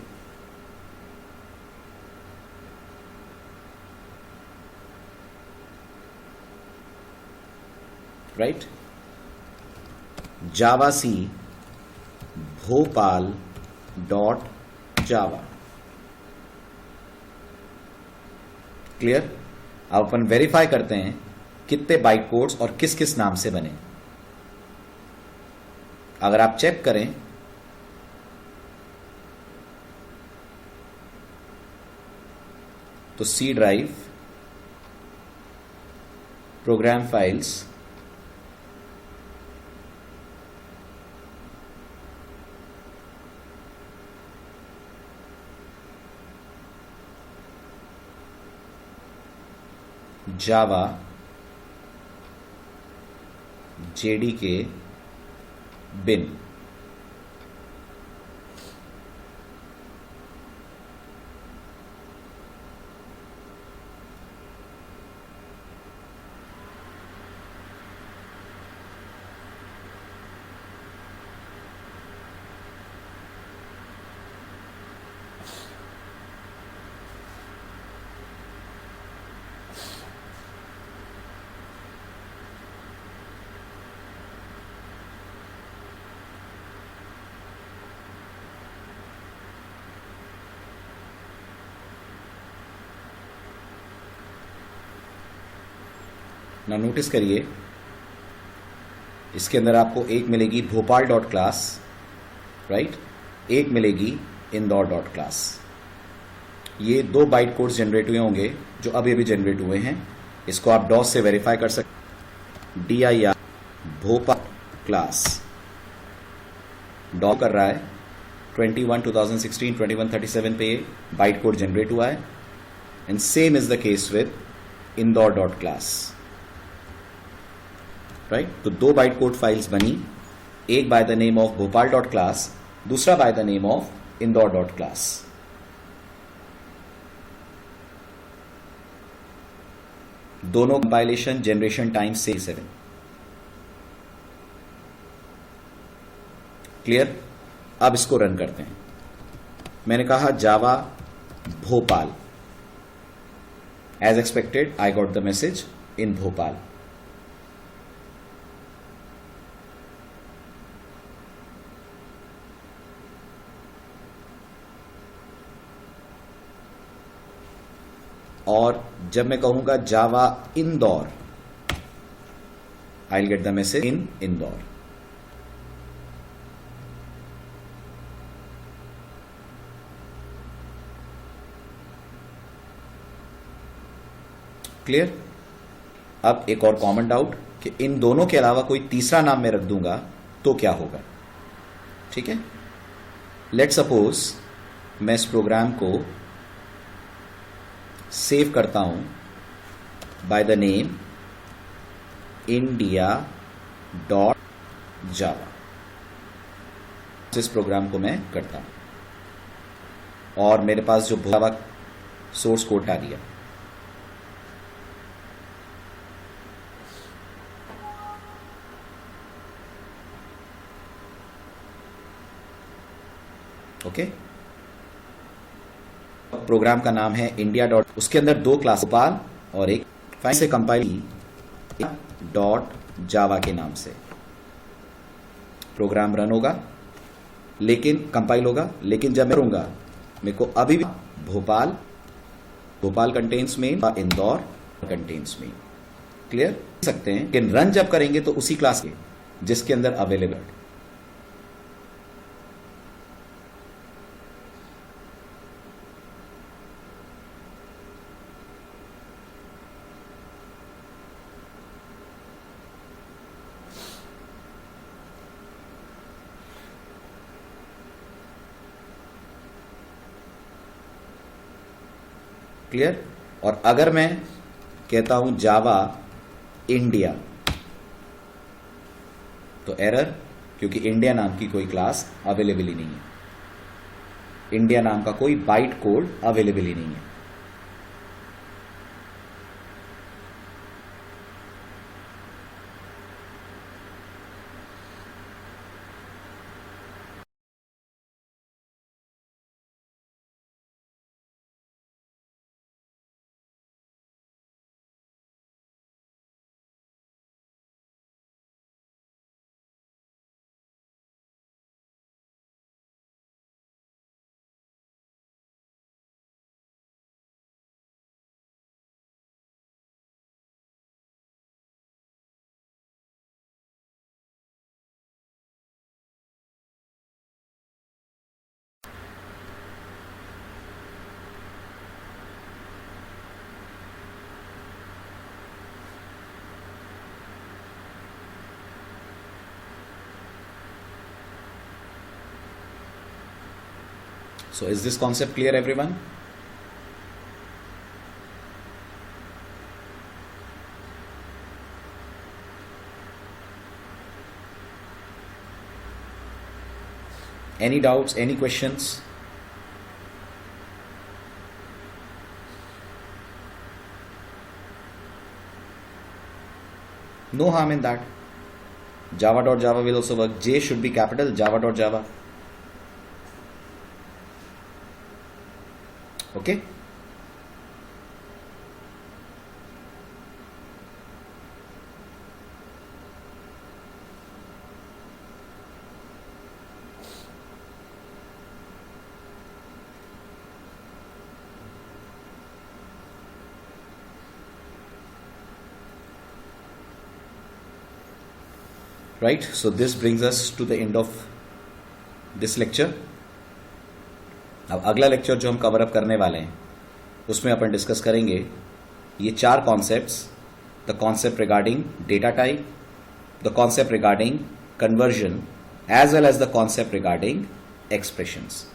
Right, Java C Bhopal dot Java. Clear. अब अपन वेरीफाई करते हैं कितने बाइट कोड्स और किस किस नाम से बने. अगर आप चेक करें तो सी ड्राइव, प्रोग्राम फाइल्स, जावा, जेडीके, बिन. ना नोटिस करिए, इसके अंदर आपको एक मिलेगी भोपाल डॉट क्लास, राइट, एक मिलेगी इंदौर डॉट क्लास. ये 2 बाइट कोड्स जनरेट हुए होंगे जो अभी अभी जनरेट हुए हैं. इसको आप डॉस से वेरीफाई कर सकते. dir भोपाल क्लास डॉ कर रहा है 21/2016 2137 पे बाइट कोड जनरेट हुआ है. And same is the case with Indore dot class. Right, तो 2 बाइट कोड फाइल्स बनी, एक by the name of Bhopal dot class, दूसरा by the name of Indore dot class. दोनों कंपाइलेशन जनरेशन टाइम 7. क्लियर. अब इसको रन करते हैं. मैंने कहा Java Bhopal, as expected I got the message in Bhopal. और जब मैं कहूंगा Java Indore, I will get the message in Indore. Clear. अब एक और कॉमन डाउट कि इन दोनों के अलावा कोई तीसरा नाम मैं रख दूंगा तो क्या होगा. ठीक है, लेट सपोज मैं इस प्रोग्राम को सेव करता हूं bye the name India dot जावा. इस प्रोग्राम को मैं करता हूं और मेरे पास जो जावा सोर्स कोड आ गया. ओके, प्रोग्राम का नाम है इंडिया डॉट, उसके अंदर 2 क्लास भोपाल और एक फाइल से कंपाइल डॉट जावा के नाम से. प्रोग्राम रन होगा, लेकिन कंपाइल होगा, लेकिन जब मैं करूंगा मेरे को अभी भी भोपाल, भोपाल कंटेन्स में, इंदौर कंटेन्स में. क्लियर सकते हैं, लेकिन रन जब करेंगे तो उसी क्लास के जिसके अंदर अवेलेबल. क्लियर. और अगर मैं कहता हूं जावा इंडिया तो एरर, क्योंकि इंडिया नाम की कोई क्लास अवेलेबल ही नहीं है. इंडिया नाम का कोई बाइट कोड अवेलेबल ही नहीं है. So is this concept clear, everyone? Any doubts, any questions? No harm in that. Java.java will also work. J should be capital, Java.java. Okay? Right, so this brings us to the end of this lecture. अब अगला लेक्चर जो हम कवर अप करने वाले हैं उसमें अपन डिस्कस करेंगे ये 4 concepts, the concept regarding data type, the concept regarding conversion, as well as the concept regarding expressions.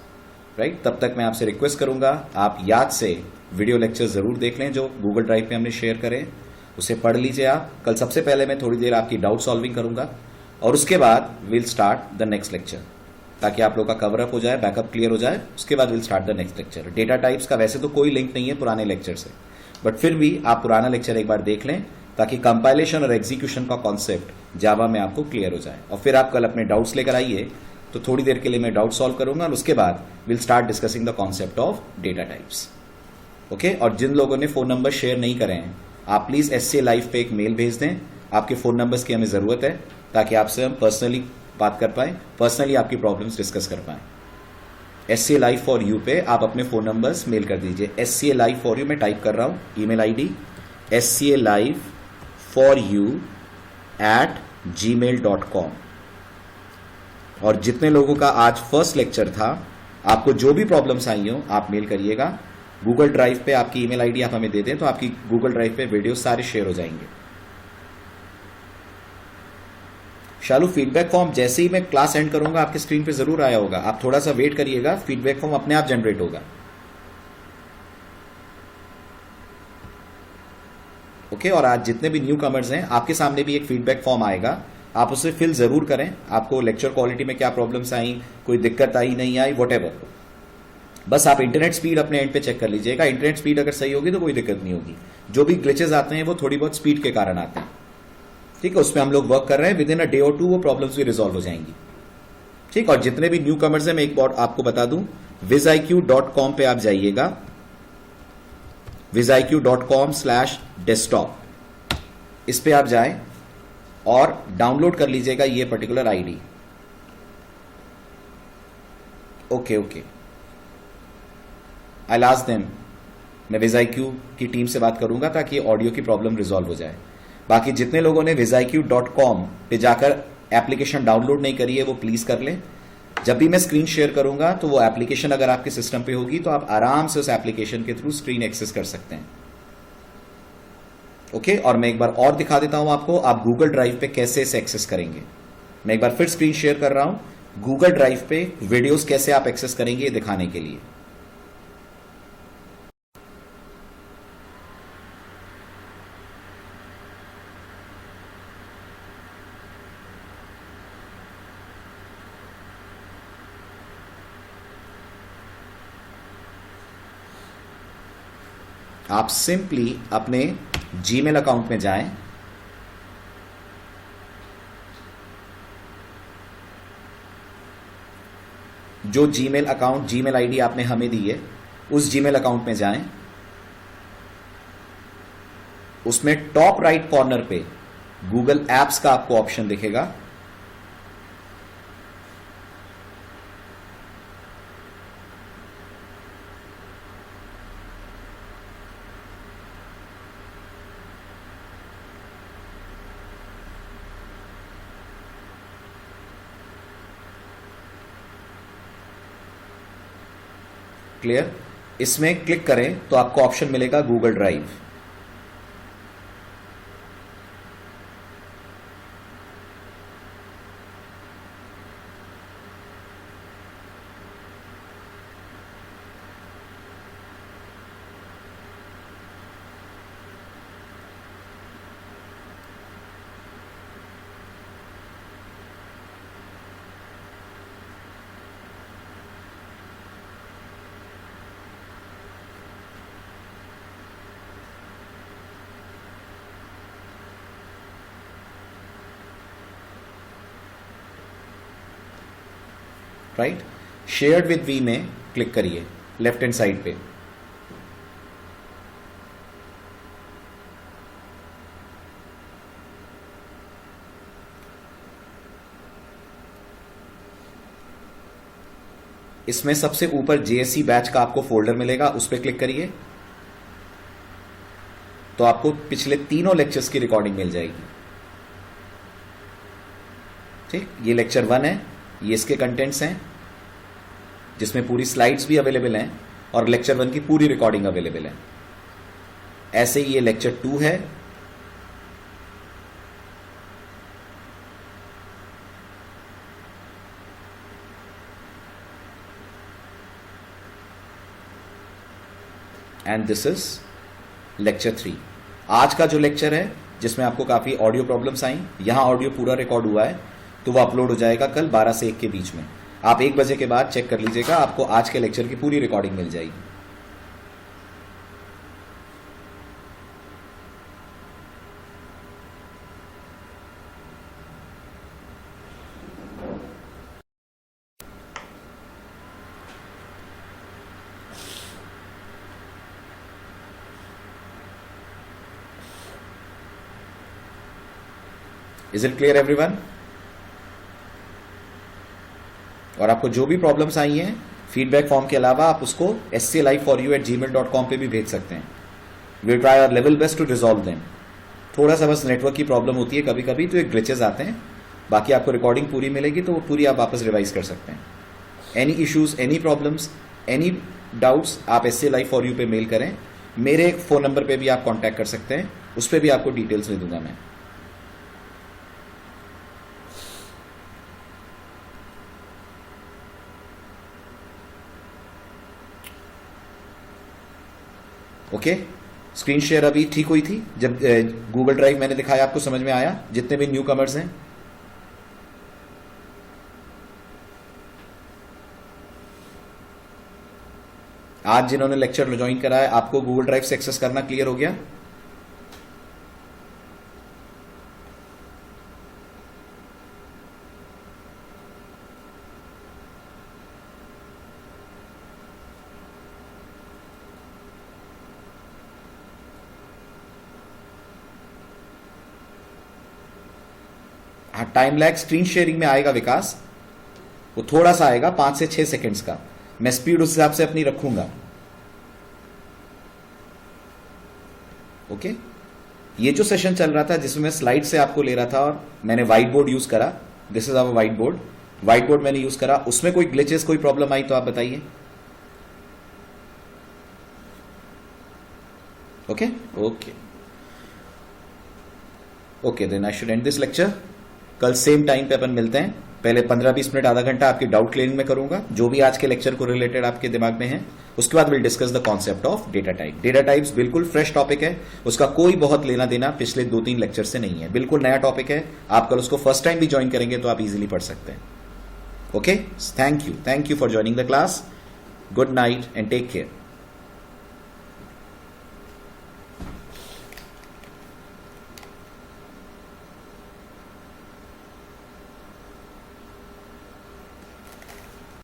Right, तब तक मैं आपसे रिक्वेस्ट करूंगा आप याद से वीडियो लेक्चर जरूर देख लें जो गूगल ड्राइव पे हमने शेयर करें, उसे पढ़ लीजिए आप. कल सबसे पहले मैं थोड़ी देर आपकी डाउट सॉल्विंग करूंगा और उसके बाद will start the next lecture, ताकि आप लोग का कवर अप हो जाए, बैकअप क्लियर हो जाए. उसके बाद will start the next lecture. Data types का वैसे तो कोई लिंक नहीं है पुराने लेक्चर से, बट फिर भी आप पुराना लेक्चर एक बार देख लें ताकि कंपाइलेशन और एग्जीक्यूशन का कॉन्सेप्ट जावा में आपको क्लियर हो जाए. और फिर आप कल अपने डाउट्स लेकर आइए, तो थोड़ी देर के लिए मैं डाउट सॉल्व करूंगा और उसके बाद will start discussing the concept of data types. Okay, और जिन लोगों ने फोन नंबर शेयर नहीं करे हैं आप प्लीज SCA लाइव पे एक मेल भेज दें. आपके फोन नंबर्स की हमें जरूरत है ताकि आपसे हम पर्सनली बात कर पाए, पर्सनली आपकी प्रॉब्लम्स डिस्कस कर पाए. SCA लाइव फॉर यू पे आप अपने फोन नंबर्स मेल कर दीजिए. SCA लाइव फॉर यू मैं टाइप कर रहा हूं, email ID SCA live for you @gmail.com. और जितने लोगों का आज फर्स्ट लेक्चर था, आपको जो भी प्रॉब्लम्स आई हो आप मेल करिएगा. गूगल ड्राइव पे आपकी ईमेल आईडी आप हमें दे दें तो आपकी गूगल ड्राइव पे वीडियो सारे शेयर हो जाएंगे. शालू, फीडबैक फॉर्म जैसे ही मैं क्लास एंड करूंगा आपके स्क्रीन पे जरूर आया होगा. आप थोड़ा सा वेट करिएगा, फीडबैक फॉर्म अपने आप जनरेट होगा. ओके, और आज जितने भी न्यू कमर्स हैं आपके सामने भी एक फीडबैक फॉर्म आएगा, आप उसे फिल जरूर करें. आपको लेक्चर क्वालिटी में क्या प्रॉब्लम्स आई, कोई दिक्कत आई नहीं आई, वॉटेवर, बस आप इंटरनेट स्पीड अपने एंड पे चेक कर लीजिएगा. इंटरनेट स्पीड अगर सही होगी तो कोई दिक्कत नहीं होगी. जो भी ग्लिचेस आते हैं वो थोड़ी बहुत स्पीड के कारण आते हैं. ठीक है, उसमें हम लोग वर्क कर रहे हैं. विद इन अ डे और 2 वो प्रॉब्लम्स भी रिजॉल्व हो जाएंगी. ठीक, और जितने भी न्यू कमर्स हैं मैं एक बार आपको बता दूं, viziq.com पे आप जाइएगा, viziq.com/desktop, इस पे आप जाएं और डाउनलोड कर लीजिएगा ये पर्टिकुलर आईडी. ओके ओके, आई लास्ट देम. मैं viziq की टीम से बात करूंगा ताकि ऑडियो की प्रॉब्लम रिजॉल्व हो जाए. बाकी जितने लोगों ने viziq.com पे जाकर एप्लीकेशन डाउनलोड नहीं करी है वो प्लीज कर लें. जब भी मैं स्क्रीन शेयर करूंगा तो वो एप्लीकेशन अगर आपके सिस्टम पे होगी तो आप आराम से उस एप्लीकेशन के थ्रू स्क्रीन एक्सेस कर सकते हैं. ओके, और मैं एक बार और दिखा देता हूं आपको, आप गूगल ड्राइव पे कैसे इसे एक्सेस करेंगे. मैं एक बार फिर स्क्रीन शेयर कर रहा हूं, गूगल ड्राइव पे वीडियोस कैसे आप एक्सेस करेंगे दिखाने के लिए. आप सिंपली अपने जीमेल अकाउंट में जाएं, जो जीमेल अकाउंट, जीमेल आईडी आपने हमें दी है उस जीमेल अकाउंट में जाएं. उसमें टॉप राइट कॉर्नर पे गूगल एप्स का आपको ऑप्शन दिखेगा. क्लियर, इसमें क्लिक करें तो आपको ऑप्शन मिलेगा Google drive. Right. Shared with we में क्लिक करिए लेफ्ट हैंड साइड पे। इसमें सबसे ऊपर जेएससी बैच का आपको फोल्डर मिलेगा, उस पर क्लिक करिए तो आपको पिछले तीनों लेक्चर्स की रिकॉर्डिंग मिल जाएगी। ठीक, ये लेक्चर 1 है, ये इसके कंटेंट्स हैं जिसमें पूरी स्लाइड्स भी अवेलेबल हैं और लेक्चर 1 की पूरी रिकॉर्डिंग अवेलेबल है। ऐसे ही ये लेक्चर 2 है, एंड दिस इज लेक्चर 3। आज का जो लेक्चर है जिसमें आपको काफी ऑडियो प्रॉब्लम्स आई, यहां ऑडियो पूरा रिकॉर्ड हुआ है तो वो अपलोड हो जाएगा कल 12 से 1 के बीच में। आप 1 बजे के बाद चेक कर लीजिएगा, आपको आज के लेक्चर की पूरी रिकॉर्डिंग मिल जाएगी। Is it clear everyone? और आपको जो भी प्रॉब्लम्स आई हैं फीडबैक फॉर्म के अलावा आप उसको sclive4you@gmail.com पे भी भेज सकते हैं। We try our level best to resolve them. थोड़ा सा बस नेटवर्क की प्रॉब्लम होती है कभी कभी, तो एक ग्लिचेस आते हैं, बाकी आपको रिकॉर्डिंग पूरी मिलेगी तो वो पूरी आप वापस रिवाइज कर सकते हैं। Any issues, any problems, any doubts आप sclive4you पे मेल करें। मेरे फोन नंबर पे भी आप कॉन्टैक्ट कर सकते हैं, उस पर भी आपको डिटेल्स दे दूंगा मैं। ओके, स्क्रीन शेयर अभी ठीक हुई थी जब गूगल ड्राइव मैंने दिखाया, आपको समझ में आया? जितने भी न्यू कमर्स हैं, आज जिन्होंने लेक्चर ज्वाइन करा है, आपको गूगल ड्राइव से एक्सेस करना क्लियर हो गया? हाँ, टाइम लैग स्क्रीन शेयरिंग में आएगा विकास, वो थोड़ा सा आएगा 5 से 6 सेकंड्स का। मैं स्पीड उस हिसाब से अपनी रखूंगा। ओके, ये जो सेशन चल रहा था जिसमें मैं स्लाइड से आपको ले रहा था और मैंने व्हाइट बोर्ड यूज करा, this is our white board, white board मैंने यूज करा, उसमें कोई ग्लिचेस, कोई प्रॉब्लम आई तो आप बताइए। Okay okay okay, then I should end this lecture. कल सेम टाइम पे अपन मिलते हैं। पहले 15-20 मिनट, आधा घंटा आपकी डाउट क्लियरिंग में करूंगा, जो भी आज के लेक्चर को रिलेटेड आपके दिमाग में है। उसके बाद will discuss the concept of data type. Data types बिल्कुल फ्रेश टॉपिक है, उसका कोई बहुत लेना देना पिछले 2-3 लेक्चर से नहीं है, बिल्कुल नया टॉपिक है। आप कल उसको फर्स्ट टाइम भी ज्वाइन करेंगे तो आप इजीली पढ़ सकते हैं। Okay, thank you for joining the class. Good night and take care.